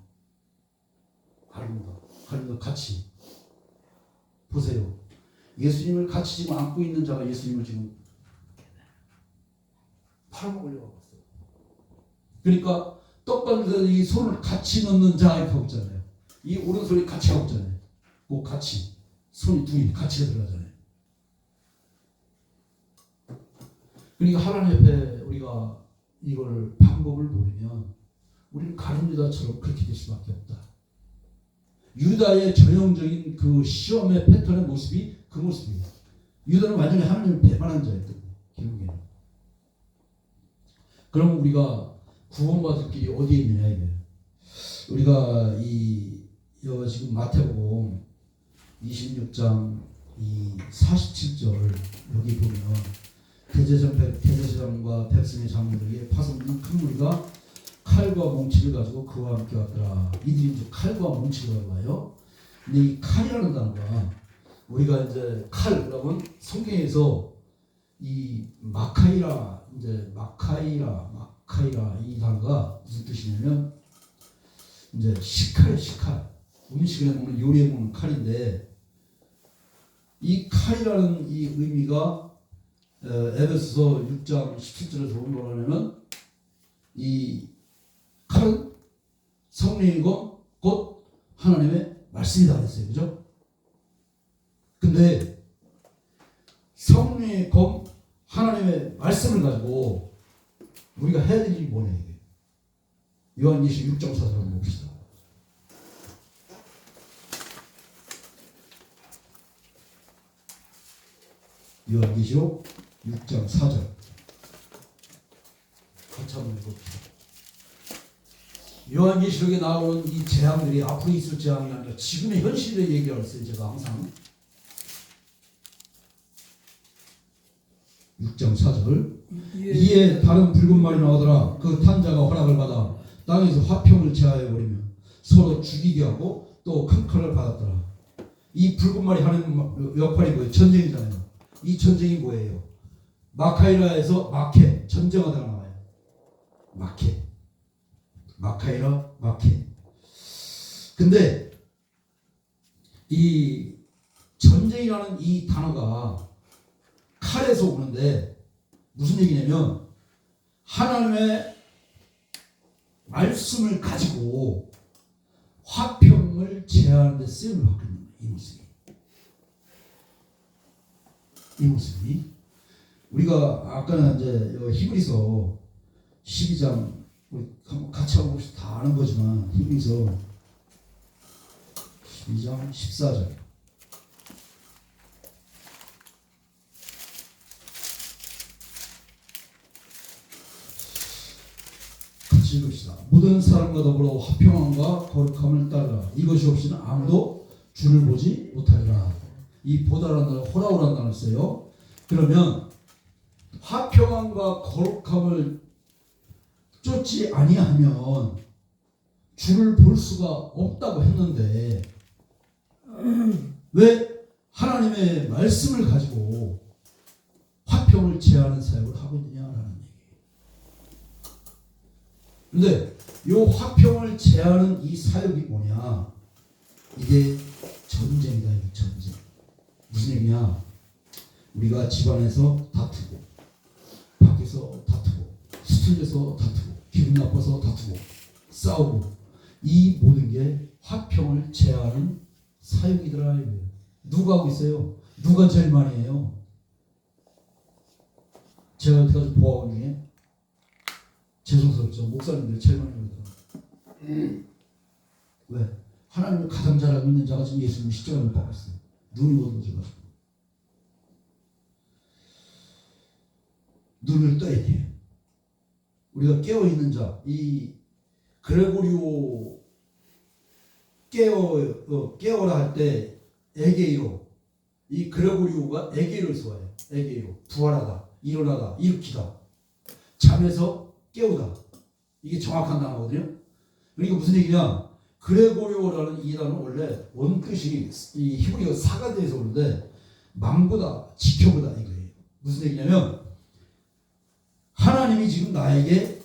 가룟유다 같이 보세요. 예수님을 같이 지금 안고 있는 자가 예수님을 지금 팔목 올려가고 있어요. 그러니까 떡받는 이 손을 같이 넣는 자 이렇게 하고 있잖아요. 이 오른손이 같이 하고 있잖아요. 그 같이 손이 둘이 같이 들어가잖아요. 그러니까 하나님 앞에 우리가 이걸 방법을 모르면 우리는 가룟 유다처럼 그렇게 될 수밖에 없다. 유다의 전형적인 그 시험의 패턴의 모습이 그 모습이에요. 유다는 완전히 하나님을 배반한 자였던 거예요. 결국에는. 그럼 우리가 구원받을 길이 어디에 있느냐 이거예요. 우리가 지금 마태복음 26장 이 47절 여기 보면 대제사장과 백성의 장로들에게 파송된 큰 무리가 칼과 몽치를 가지고 그와 함께 왔더라. 이들이 이제 칼과 몽치를 가지고 와요. 근데 이 칼이라는 단어가 우리가 이제 칼 그러면 성경에서 이 마카이라 이 단어가 무슨 뜻이냐면 이제 식칼 음식에 먹는 요리에 먹는 칼인데 이 칼이라는 이 의미가 에베소서 6장 17절에서 보면 뭐냐면 이 칼은 성령이고 곧 하나님의 말씀이다 그랬어요. 그죠? 근데 성령의 검 하나님의 말씀을 가지고 우리가 해야 될 일이 뭐냐 이게. 요한계시록 6장 4절 한번 봅시다. 요한계시록 6장 4절 같이 한번 읽어봅시다. 요한계시록에 나오는 이 재앙들이 앞으로 있을 재앙이 아니라 지금의 현실에 얘기하고 있어요. 제가 항상 6장 4절 이에 다른 붉은 말이 나오더라. 그 탄자가 허락을 받아 땅에서 화평을 제하여 버리면 서로 죽이게 하고 또 큰 칼을 받았더라. 이 붉은 말이 하는 역할이 뭐예요? 전쟁이잖아요. 이 전쟁이 뭐예요? 마카이라에서 마케 전쟁하다가 나와요. 마카이라 마케. 근데 이 전쟁이라는 이 단어가 칼에서 오는데 무슨 얘기냐면 하나님의 말씀을 가지고 화평을 제하는 데 쓰임을 받고 있는 거예요. 이 모습이 우리가 아까는 이제 히브리서 12장 우리 같이 한번 봅시다. 다 아는 거지만 히브리서 12장 14절 같이 읽읍시다. 모든 사람과 더불어 화평함과 거룩함을 따르라. 이것이 없이는 아무도 주를 보지 못하리라. 이 보다라는 단어, 호라우라는 단어를 써요. 그러면 화평함과 거룩함을 쫓지 아니하면 주를 볼 수가 없다고 했는데 왜 하나님의 말씀을 가지고 화평을 제하는 사역을 하고 있느냐라는 얘기예요. 근데 이 화평을 제하는 이 사역이 뭐냐? 이게 전쟁이다. 이게 전쟁. 무슨 얘기냐? 우리가 집안에서 다투고 밖에서 다투고 스트레스에서 다투고 기분 나빠서 다투고 싸우고 이 모든 게 화평을 제하는 사역이더라. 누가 하고 있어요? 누가 제일 많이 해요? 제가 여태까지 보아온 중에 죄송스럽죠. 목사님들이 제일 많이 하더라고요. 왜? 하나님을 가장 잘 알고 있는 자가 지금 예수님 십자가를 못 박았어요. 눈이 어두워져가지고 눈을 떠야 돼. 우리가 깨어있는 자, 이 그레고리오 깨어라 할 때 에게이로, 이 그레고리오가 에게이를 써요. 에게이로 부활하다, 일어나다, 일으키다, 잠에서 깨우다. 이게 정확한 단어거든요. 그러니까 무슨 얘기냐? 그레고리오라는 이 단어는 원래 원뜻이 이 히브리어 사가드에서 오는데 망보다 지켜보다 이거예요. 무슨 얘기냐면 하나님이 지금 나에게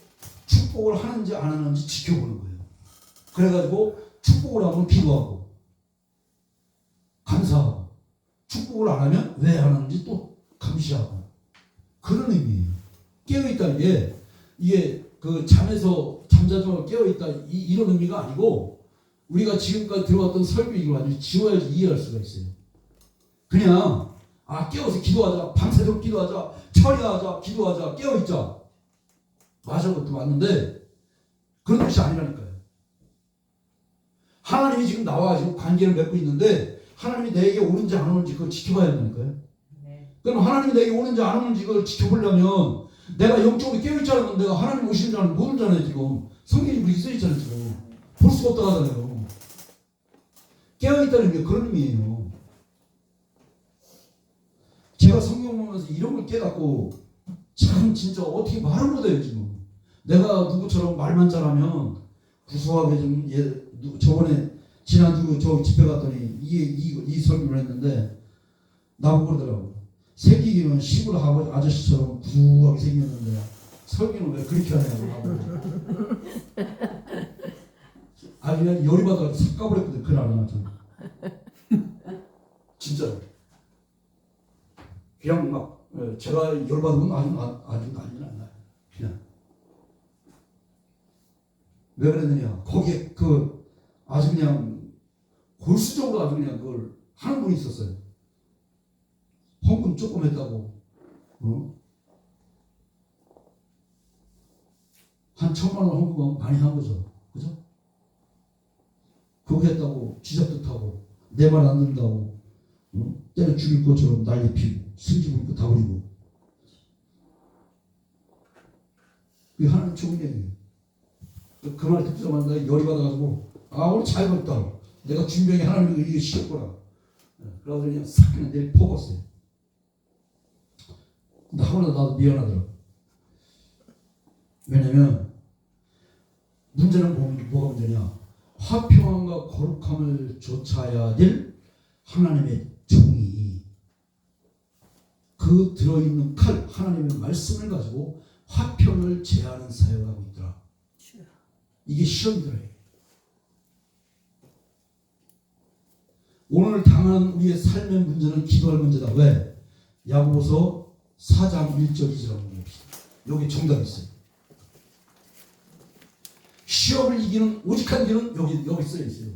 축복을 하는지 안 하는지 지켜보는 거예요. 그래가지고 축복을 하면 기도하고 감사하고 축복을 안 하면 왜 안 하는지 또 감시하고 그런 의미예요. 깨어있다는 게 이게 그 잠에서 잠자지 말고 깨어있다 이런 의미가 아니고 우리가 지금까지 들어왔던 설교 이걸 완전히 지워야지 이해할 수가 있어요. 그냥 깨워서 기도하자, 밤새도록 기도하자, 처리하자, 기도하자, 깨어있자. 맞아, 그것도 맞는데 그런 뜻이 아니라니까요. 하나님이 지금 나와 지금 관계를 맺고 있는데 하나님이 내게 오는지 안 오는지 그걸 지켜봐야 된다니까요. 네. 그럼 하나님이 내게 오는지 안 오는지 그걸 지켜보려면 내가 영적으로 깨어있지 않으면 내가 하나님 오시는 줄 모르잖아요. 지금 성경이 그렇게 써있잖아요. 지금 볼 수가 없다 하잖아요. 깨어있다는 게 그런 의미예요. 제가 성경 보면서 이런 걸 깨닫고 참 진짜 어떻게 말을 못해요. 지금 내가 누구처럼 말만 잘하면 구수하게 좀 저번에 지난주 저 집회 갔더니 이 설교를 했는데 나보고 그러더라고. 생기기는 시골 아저씨처럼 구수하게 생겼는데 설교는 왜 그렇게 하냐고 나보고. 그냥 열이 받아서 싹 까버렸거든. 그날 저는. 진짜로. 그냥 막 제가 열 받으면 아주 난리 났나요. 그냥. 왜 그랬느냐. 거기에 아주 그냥 골수적으로 아주 그냥 그걸 하는 분이 있었어요. 헌금 조금 했다고. 한 1,000만 원 헌금 많이 한 거죠. 그죠? 그거 했다고 쥐잡듯하고 내 말 안 듣는다고 때려 죽일 것처럼 난리 피고 승지 불고 다 버리고. 그게 하나님 좋은 얘기예요. 그 말 듣자마자 열이 받아가지고 오늘 잘 봤다. 내가 준비하게 하나님이 이게 시켰구나. 그래서 그냥 싹 그냥 내리 퍼갔어요. 근데 하고나 나도 미안하더라고. 왜냐면 문제는 뭐가 문제냐. 화평함과 거룩함을 좇아야 될 하나님의 종이 그 들어있는 칼 하나님의 말씀을 가지고 화평을 제하는 사역을 하고 있더라. 이게 시험이더라. 오늘 당한 우리의 삶의 문제는 기도할 문제다. 왜? 야고보서 4장 1절 2절을 봅시다. 여기 정답이 있어요. 시험을 이기는 오직 한 길은 여기 써 있어요.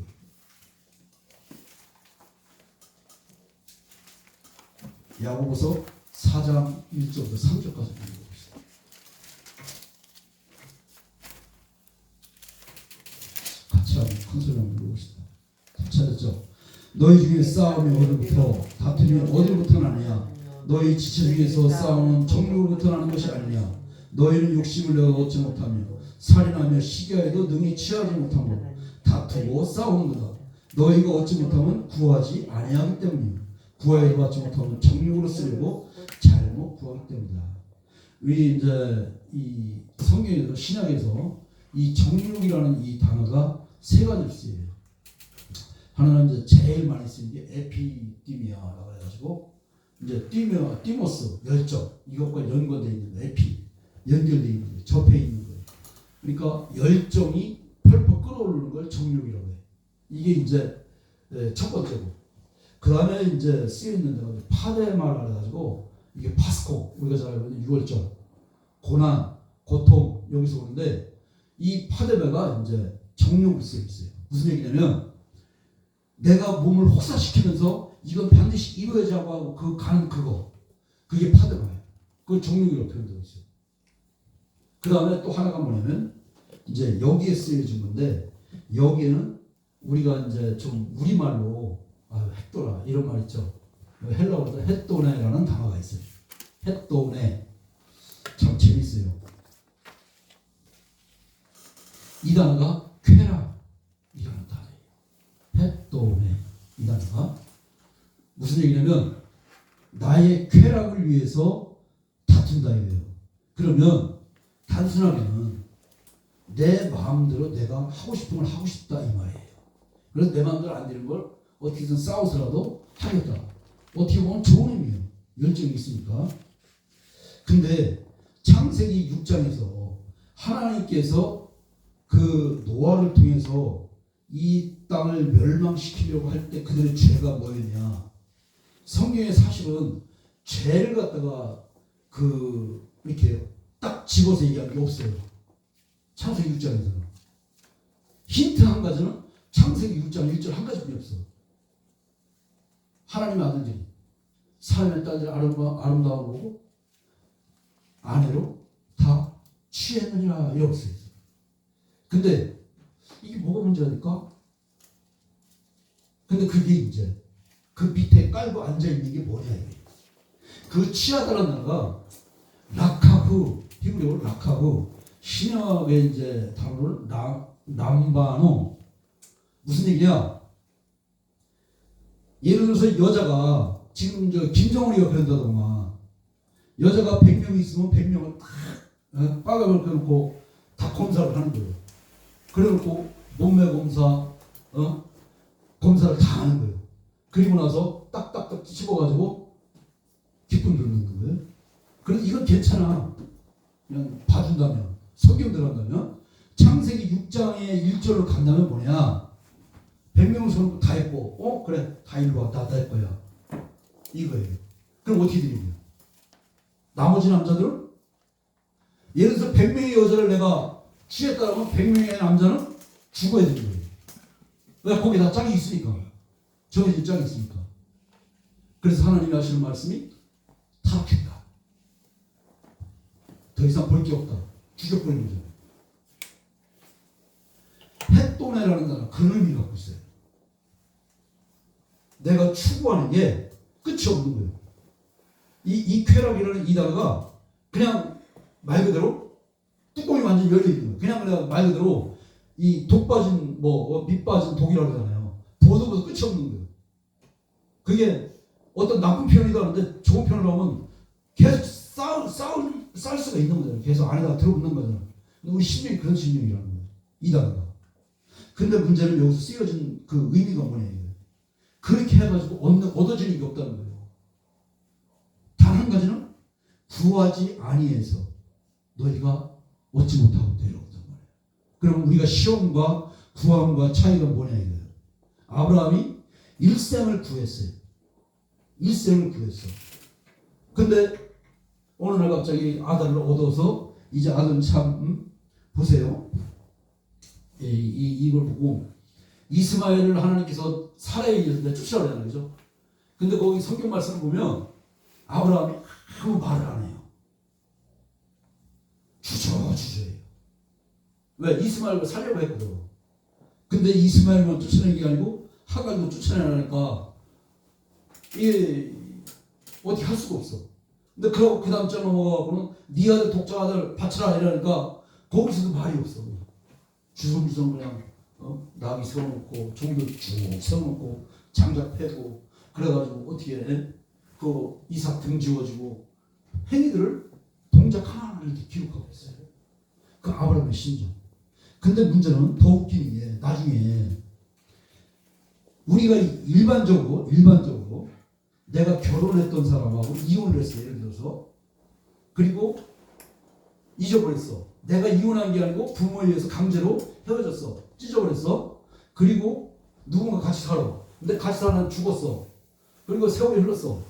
야고보서 4장 1절부터 3절까지 읽어봅시다. 같이 한번 큰 소리 한번 읽어봅시다. 찾았죠? 너희 중에 싸움이 어디부터 다툼이 어디부터 나느냐? 너희 지체 중에서 싸움은 정욕으로부터 나는 것이 아니냐? 너희는 욕심을 내어 얻지 못하며 살인하며 시기하여도 능히 취하지 못하고 다투고 싸우는 거다. 너희가 얻지 못하면 구하지 아니하기 때문이며 구하여 받지 못하면 정욕으로 쓰려고 잘못 구하기 때문이다. 우리 이제 이 성경에서 신약에서 이 정욕이라는 이 단어가 세 가지 쓰여요. 하나는 이제 제일 많이 쓰는 게 에피디미아라고 해가지고 이제 띠모스 열정 이것과 연관되어 있는 거, 에피 연결되어 있는 거, 접해 있는 거. 그러니까 열정이 펄펄 끓어오르는 걸 정욕이라고 해요. 이게 이제 첫 번째고, 그 다음에 이제 쓰여 있는 데가 파데마라 해가지고 이게 파스코 우리가 잘 알고 있는 6월절 고난 고통 여기서 오는데 이 파데마가 이제 정욕을 쓰여 있어요. 무슨 얘기냐면 내가 몸을 혹사시키면서 이건 반드시 이루어야지 하고 가는 그게 파데마예요. 그걸 정욕이라고 표현되고 있어요. 그 다음에 또 하나가 뭐냐면 이제 여기에 쓰여진 건데 여기에는 우리가 이제 좀 우리말로 헷도라 이런 말 있죠. 헬라어로 헷도네라는 단어가 있어요. 헷도네 참 재밌어요. 이 단어가 쾌락이라는 단어예요. 헷도네 이 단어가 무슨 얘기냐면 나의 쾌락을 위해서 다툰다 이거예요. 그러면 단순하게는 내 마음대로 내가 하고 싶은 걸 하고 싶다 이 말이에요. 그래서 내 마음대로 안 되는 걸 어떻게든 싸워서라도 하겠다. 어떻게 보면 좋은 의미예요. 열정이 있으니까. 근데 창세기 6장에서 하나님께서 그 노아를 통해서 이 땅을 멸망시키려고 할 때 그들의 죄가 뭐였냐. 성경에 사실은 죄를 갖다가 이렇게 딱 집어서 얘기한 게 없어요. 창세기 6장에서는. 힌트 한 가지는 창세기 6장 1절 한 가지뿐이 없어. 하나님의 아들들이 사람의 딸들이 아름다운 거고 아내로 다 취했느니라 이라고 써있어. 근데 이게 뭐가 문제일까? 근데 그게 이제 그 밑에 깔고 앉아있는 게 뭐냐 이게. 그 취하다는 단어가 라카브, 히브리어로 라카브, 신약의 이제 단어를 남바노. 무슨 얘기냐? 예를 들어서 여자가 지금 김정은이가 그런다던가 여자가 100명이 있으면 100명을 딱 빠가을 껴놓고 다 검사를 하는 거예요. 그래놓고 몸매 검사, 검사를 다 하는 거예요. 그리고 나서 딱딱딱 찝어가지고 기쁨 누르는 거예요. 그래서 이건 괜찮아. 그냥 봐준다면, 성경 들어간다면, 창세기 6장의 1절로 간다면 뭐냐? 100명을 서로 다 했고, 그래, 다 일로 와, 다 할 거야. 이거예요. 그럼 어떻게 되냐? 나머지 남자들은? 예를 들어서 100명의 여자를 내가 취했다면 100명의 남자는 죽어야 되는 거예요. 왜? 거기 다 짝이 있으니까. 정해진 짝이 있으니까. 그래서 하나님이 하시는 말씀이 타락했다. 더 이상 볼 게 없다. 죽여버리는 거죠. 헷도네라는 단어, 그런 의미를 갖고 있어요. 내가 추구하는 게 끝이 없는 거예요. 이 쾌락이라는 이 단어가 그냥 말 그대로 뚜껑이 완전히 열려있는 거예요. 그냥 말 그대로 이 독 빠진 밑 빠진 독이라고 하잖아요. 보도 끝이 없는 거예요. 그게 어떤 나쁜 표현이다 하는데 좋은 표현을 하면 계속 쌓을 수가 있는 거잖아요. 계속 안에다가 들어붙는 거잖아요. 우리 심령이 그런 심령이라는 거예요. 이 단어가. 근데 문제는 여기서 쓰여진 그 의미가 뭐냐 이거예요. 그렇게 해가지고 얻어지는 게 없다는 거예요. 단 한 가지는 구하지 아니해서 너희가 얻지 못하고 내려온단 말이에요. 그럼 우리가 시험과 구함과 차이가 뭐냐 이거예요. 아브라함이 일생을 구했어요. 일생을 구했어. 근데 어느 날 갑자기 아들을 얻어서 이제 아들은 참 보세요. 이걸 보고 이스마엘을 하나님께서 살해에 이어서 쫓아오잖아요. 그죠? 근데 거기 성경 말씀을 보면 아브라함이 아무 말을 안 해요. 주저해요. 왜? 이스마엘을 살려고 했거든. 근데 이스마엘만 쫓아내는 게 아니고 하갈도 쫓아내니까 이게 어떻게 할 수가 없어. 근데 그 다음 장 넘어가고는 네 아들 독자 아들 바쳐라 이러니까 거기서도 말이 없어. 주섬주섬 그냥 나귀 세워놓고 종도 쭉 세워놓고 장작 패고 그래가지고 어떻게 해? 그 이삭 등 지워지고 행위들을 동작 하나하나 이렇게 기록하고 있어요. 그 아브라함의 심정. 근데 문제는 더 웃기는 게 나중에 우리가 일반적으로 내가 결혼했던 사람하고 이혼을 했어요. 예를 들어서. 그리고 잊어버렸어. 내가 이혼한 게 아니고 부모에 의해서 강제로 헤어졌어. 찢어버렸어. 그리고 누군가 같이 살아. 근데 같이 사는 죽었어. 그리고 세월이 흘렀어.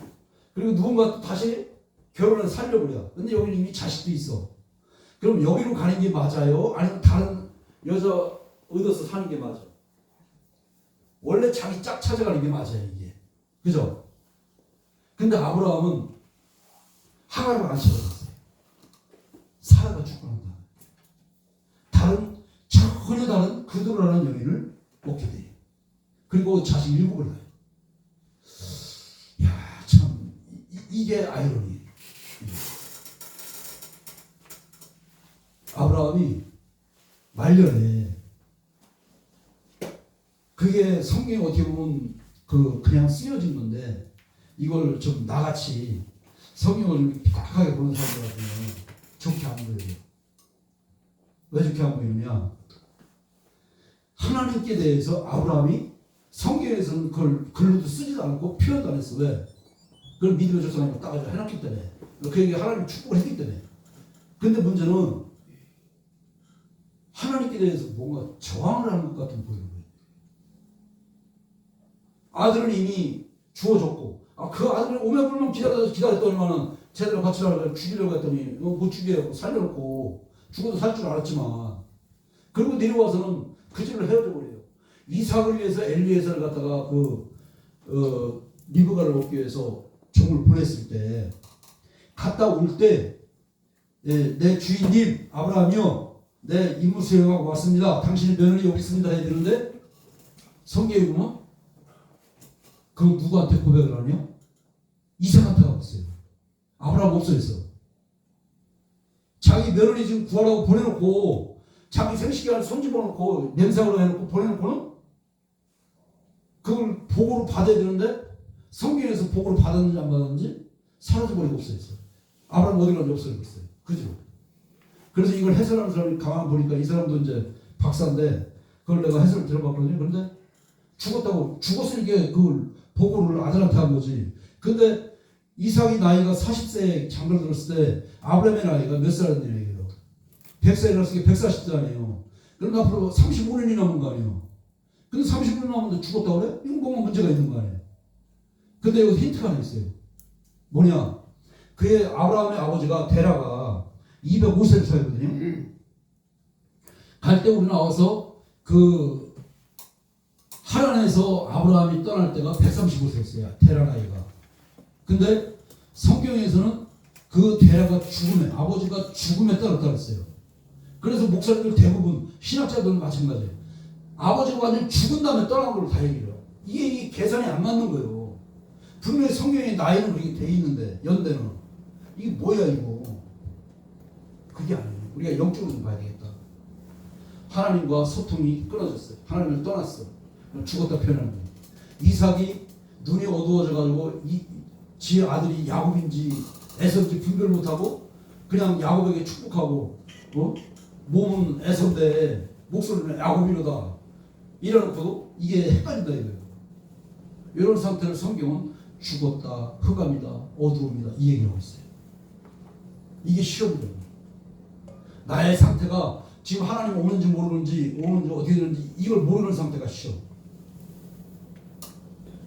그리고 누군가 또 다시 결혼을 살려버려. 근데 여기는 이미 자식도 있어. 그럼 여기로 가는 게 맞아요? 아니면 다른 여자 얻어서 사는 게 맞아? 원래 자기 짝 찾아가는 게 맞아요, 이게. 그죠? 근데 아브라함은 하갈을 안 찾아갔어요. 사라가 죽고 난다. 전혀 다른 그도라는 여인을 얻게 돼요. 그리고 자식 7을 낳아요. 야, 참 이게 아이러니예요. 아브라함이 말년에 그게 성경에 어떻게 보면 그냥 쓰여진 건데 이걸 좀 나같이 성경을 좀 삐딱하게 보는 사람들 같은 경우는 좋게 안 보여요. 왜 좋게 안 보이느냐? 하나님께 대해서 아브라함이 성경에서는 그걸 글로도 쓰지도 않고 표현도 안 했어. 왜? 그걸 믿음의 조상이라고 따가지고 해놨기 때문에. 그에게 하나님 축복을 했기 때문에. 근데 문제는 하나님께 대해서 뭔가 저항을 하는 것 같은 보이는 거예요. 아들은 이미 주어졌고, 그 아들이 오면 불면 기다렸더니만은 제대로 바치라고 죽이려고 했더니 못 죽여요. 살려놓고 죽어도 살 줄 알았지만 그리고 내려와서는 그 집을 헤어져 버려요. 이삭을 위해서 엘리에서를 갖다가 리브가를 얻기 위해서 종을 보냈을 때 갔다 올 때 내 주인님 아브라함이요, 내 임무 수행하고 왔습니다. 당신의 며느리 여기 있습니다 해야 되는데 성경에 보면 그럼 누구한테 고백을 하냐? 이삭한테 하고 있어요. 아브라함 없어졌어. 자기 며느리 지금 구하라고 보내놓고 자기 생식기한테 손 집어넣고 냄새로 해놓고 보내놓고는 그걸 복으로 받아야 되는데 성경에서 복으로 받았는지 안 받았는지 사라져버리고 없어졌어. 아브라함 어디 간지 없어졌어요. 그죠? 그래서 이걸 해설하는 사람이 가만 보니까 이 사람도 이제 박사인데 그걸 내가 해설을 들어봤거든요. 그런데 죽었으니까 그걸 보고를 아들한테 한 거지. 근데 이삭이 나이가 40세에 장가를 들었을 때 아브라함의 나이가 몇 살이었냐 얘기해요. 100살이 났으니까 140세아니에요. 그럼 앞으로 35년이 남은 거 아니에요. 근데 35년 남았는데 죽었다 그래? 이건 뭔가 문제가 있는 거 아니에요. 근데 여기 힌트가 하나 있어요. 뭐냐? 그의 아브라함의 아버지가 데라가 250세 살거든요. 갈 때 우리 나와서 그 하란에서 아브라함이 떠날 때가 135세였어요. 데라 나이가. 근데 성경에서는 그 데라가 죽음에, 아버지가 죽음에 떨었다 그랬어요. 그래서 목사님들 대부분 신학자들은 마찬가지예요. 아버지가 완전 죽은 다음에 떠난 걸 다 얘기해요. 이게 계산이 안 맞는 거예요. 분명히 성경에 나이는 그렇게 돼 있는데 연대는 이게 뭐야 이거. 그게 아니에요. 우리가 영적으로 좀 봐야 되겠다. 하나님과 소통이 끊어졌어요. 하나님을 떠났어. 죽었다 표현하는 거예요. 이삭이 눈이 어두워져 가지고 지 아들이 야곱인지 에서인지 분별 못하고 그냥 야곱에게 축복하고 몸은 에서인데 목소리는 야곱이로다 이래놓고도 이게 헷갈린다 이거예요. 이런 상태를 성경은 죽었다, 흑암이다, 어두움이다 이 얘기를 하고 있어요. 이게 시험이에요. 나의 상태가 지금 하나님 오는지 모르는지 어떻게 되는지 이걸 모르는 상태가 시험.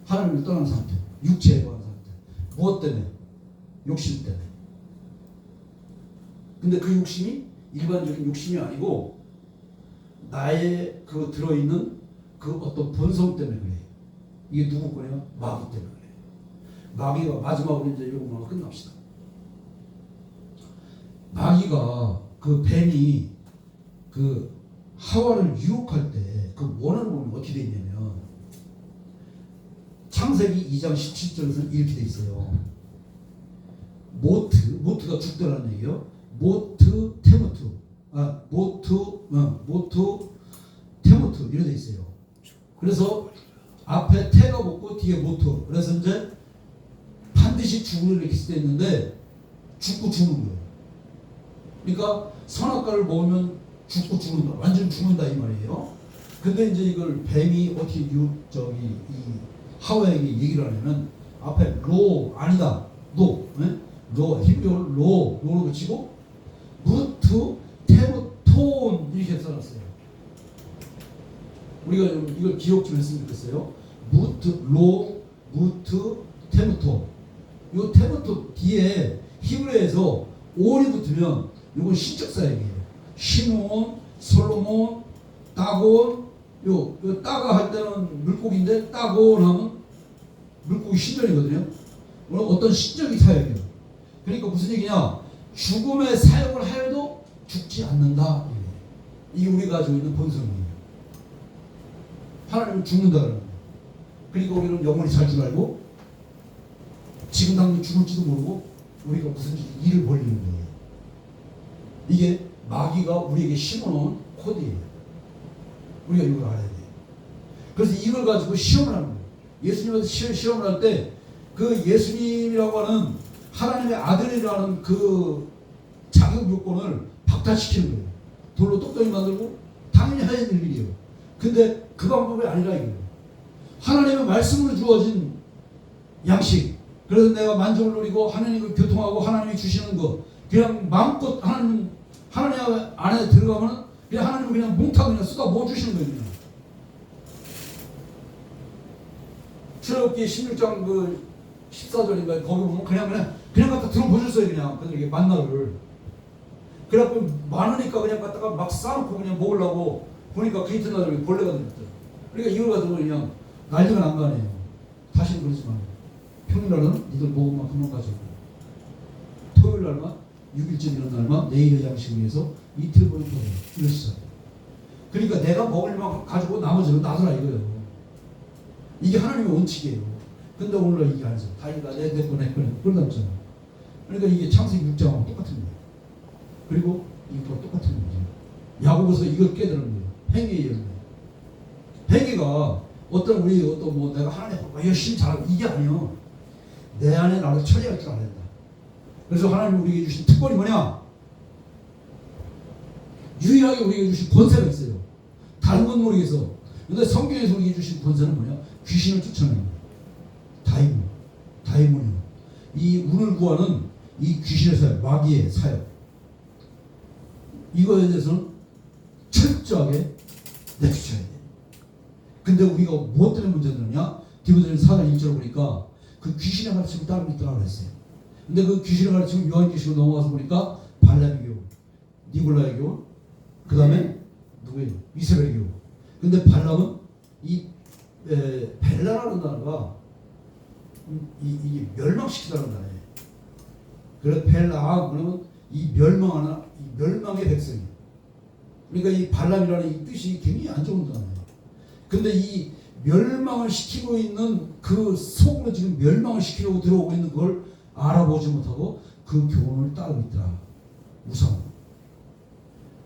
하나님을 떠난 상태, 육체에 관한 상태. 무엇 때문에? 욕심 때문에. 근데 그 욕심이 일반적인 욕심이 아니고 나의 그 들어있는 그 어떤 본성 때문에 그래. 이게 누구 거예요? 마귀 때문에 그래. 마귀가 마지막으로 이제 이거만 끝납시다. 마귀가 그 뱀이 그 하와를 유혹할 때 그 원어를 보면 어떻게 돼 있냐면 창세기 2장 17절에서는 이렇게 돼 있어요. 모트가 죽더라는 얘기요. 모트 테모트 이렇게 돼 있어요. 그래서 앞에 태가 붙고 뒤에 모트. 그래서 이제 반드시 죽음을 이렇게 쓰여 있는데 죽고 죽는 거예요. 그러니까 선악과를 먹으면 죽고 죽는다. 완전 죽는다 이 말이에요. 근데 이제 이걸 뱀이 어떻게 이 하와에게 얘기를 하냐면 앞에 로 아니다. 로 히브리어로 로로 붙이고 무트 테모톤 이렇게 써놨어요. 우리가 이걸 기억 좀 했으면 좋겠어요. 무트 테모톤. 이 테모톤 뒤에 히브리어에서 올이 붙으면 이건 신적 사역이에요. 시몬, 솔로몬, 다곤. 요 따가 할 때는 물고기인데 따곤 하면 물고기 신전이거든요. 어떤 신적인 사역이에요. 그러니까 무슨 얘기냐? 죽음의 사역을 하여도 죽지 않는다. 이게 우리가 가지고 있는 본성이에요. 하나님은 죽는다는 거예요. 그러니까 우리는 영원히 살 줄 알고 지금 당장 죽을지도 모르고 우리가 무슨 일을 벌리는 거예요. 이게 마귀가 우리에게 심어놓은 코드예요. 우리가 이걸 알아야 돼요. 그래서 이걸 가지고 시험을 하는 거예요. 예수님한테 시험을 할 때 그 예수님이라고 하는 하나님의 아들이라는 그 자격 요건을 박탈시키는 거예요. 돌로 똑똑히 만들고 당연히 해야 될 일이에요. 근데 그 방법이 아니라 이거예요. 하나님의 말씀으로 주어진 양식. 그래서 내가 만족을 누리고 하나님을 교통하고 하나님이 주시는 것 그냥 마음껏 하나님 안에 들어가면 그냥 하나님은 그냥 몽타 그냥 쏟아 부어 주시는 거예요. 그냥. 출애굽기 16장 그 14절인가 거기 보면 그냥 갖다 들어보셨어요. 그냥 그들에게 만나를. 그래갖고 많으니까 그냥 갖다가 막 싸놓고 그냥 먹으려고 보니까 그 이튿날에 벌레가 들었어요. 그러니까 이걸 가지고 그냥 난리가 난 거 아니에요. 다시는 그러지 마요. 평일날은 니들 먹은 만큼만 가지고, 토요일날만 6일째 이런 날만 내일의 양식을 위해서 이틀 버리고 이랬어요. 그러니까 내가 먹을 만큼 가지고 나머지는 놔둬라 이거예요. 이게 하나님의 원칙이에요. 근데 오늘날 이게 아니죠. 다이가 내 거 그러잖아요. 그러니까 이게 창세기 6장하고 똑같은 거예요. 그리고 이거 똑같은 거죠. 야고보서 이걸 깨달은 거예요. 행위의 열매. 행위가 어떤 뭐 내가 하나님 열심히 잘하고 이게 아니요. 내 안에 나를 처리할 줄 알아야 된다. 그래서 하나님 우리에게 주신 특권이 뭐냐? 유일하게 우리에게 주신 권세가 있어요. 다른 건 모르겠어. 근데 성경에서 우리에게 주신 권세는 뭐냐? 귀신을 쫓아내는 거예요. 다이몬이요. 이 운을 구하는 이 귀신의 사역, 마귀의 사역. 이거에 대해서는 철저하게 내쫓아야 돼. 근데 우리가 무엇 때문에 문제되느냐? 디모데전서 4장 1절을 보니까 그 귀신의 가르침을 따르고 있더라고 했어요. 근데 그 귀신의 가르침을 요한계시로 넘어가서 보니까 발람의 교훈, 니골라의 교훈, 그 다음에 누구예요? 이세벨의 교훈. 근데 발람은 이 벨라라는 단어가 이 멸망시키다는 단어예요. 그래서 벨라 그러면 이 멸망의 백성이. 그러니까 이 발람이라는 이 뜻이 굉장히 안 좋은 단어예요. 근데 이 멸망을 시키고 있는 그 속으로 지금 멸망을 시키려고 들어오고 있는 그걸 알아보지 못하고 그 교훈을 따르고 있더라. 우상.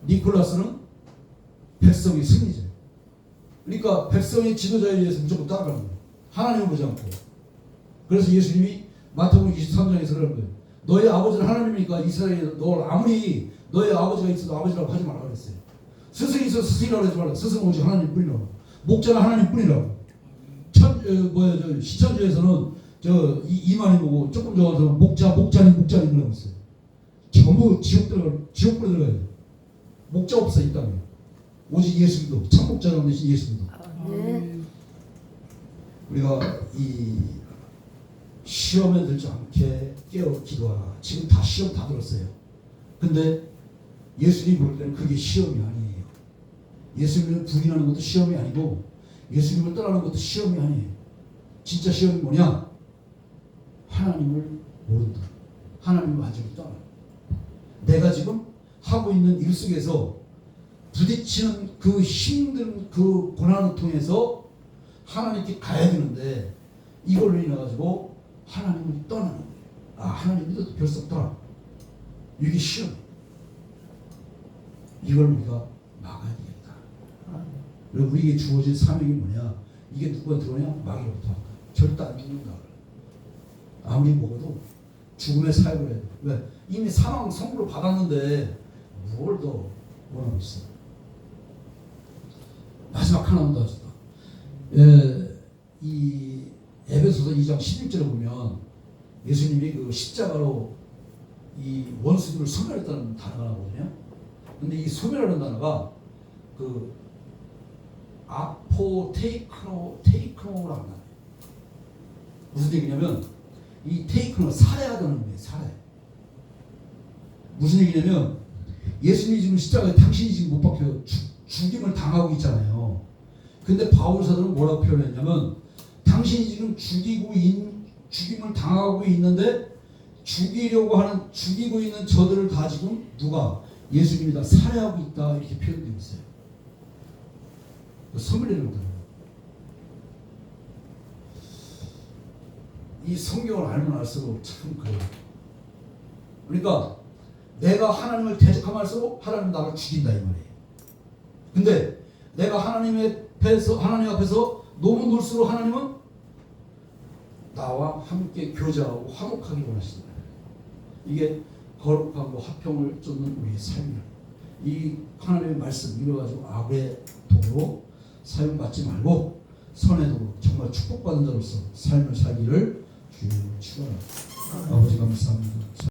니콜라스는 백성의 승리자. 그러니까 백성의 지도자에 의해서 무조건 따라가는 거예요. 하나님을 보지 않고. 그래서 예수님이 마태복음 23장에서 그러는 거예요. 너의 아버지는 하나님이니까 이스라엘에 너 아무리 너의 아버지가 있어도 아버지라고 하지 말라 그랬어요. 스승이 있어 스승이라고 하지 말라. 스승은 오직 하나님뿐이라고. 목자는 하나님뿐이라고. 시천주에서는 이만희 보고 조금 좋아서 목자님 그러고 있어요. 전부 지옥불에 들어가야 돼. 목자 없어 이 땅에. 오직 예수님도 참 목자라는 것이 예수님도. 우리가 이 시험에 들지 않게 깨어 기도하라. 지금 다 시험 다 들었어요. 근데 예수님이 볼 때는 그게 시험이 아니에요. 예수님을 부인하는 것도 시험이 아니고 예수님을 떠나는 것도 시험이 아니에요. 진짜 시험이 뭐냐? 하나님을 모른다. 하나님을 완전히 떠나. 내가 지금 하고 있는 일 속에서 부딪히는 그 힘든 그 고난을 통해서 하나님께 가야 되는데 이걸로 인해 가지고 하나님을 떠나는 거예요. 하나님 믿어도 별수 없더라. 이게 시험. 이걸 우리가 막아야 되겠다. 그리고 우리에게 주어진 사명이 뭐냐? 이게 누가 들어오냐? 마귀로부터. 절대 안 죽는다. 아무리 먹어도 죽음의 사역을 해야 돼. 왜? 이미 사망 선고를 받았는데 뭘 더 원하고 있어? 마지막 하나만 더 하시다. 이 에베소서 2장 11절에 보면 예수님이 그 십자가로 이 원수들을 소멸했다는 단어가 나오거든요. 근데 이 소멸하는 단어가 그 테이크노라는 단어예요. 무슨 얘기냐면 이 테이크노 살해하다는 거예요. 살해. 무슨 얘기냐면 예수님이 지금 십자가에 당신이 지금 못 박혀 죽임을 당하고 있잖아요. 근데 바울 사도는 뭐라고 표현했냐면 당신이 지금 죽임을 당하고 있는데 죽이고 있는 저들을 다 지금 누가 예수님이 다 살해하고 있다 이렇게 표현되어 있어요. 소멸이라는 거예요. 이 성경을 알면 알수록 참 그래요. 그러니까 내가 하나님을 대적하면 할수록 하나님은 나를 죽인다 이 말이에요. 근데 내가 하나님 앞에서 너무 놀수록 하나님은 나와 함께 교제하고 화목하기 원하신다. 이게 거룩하고 화평을 쫓는 우리의 삶이에요. 이 하나님의 말씀 이루어가지고 악의 도로 사용받지 말고 선의 도로 정말 축복받은 자로서 삶을 살기를 주님 축원합니다. 아버지 감사합니다.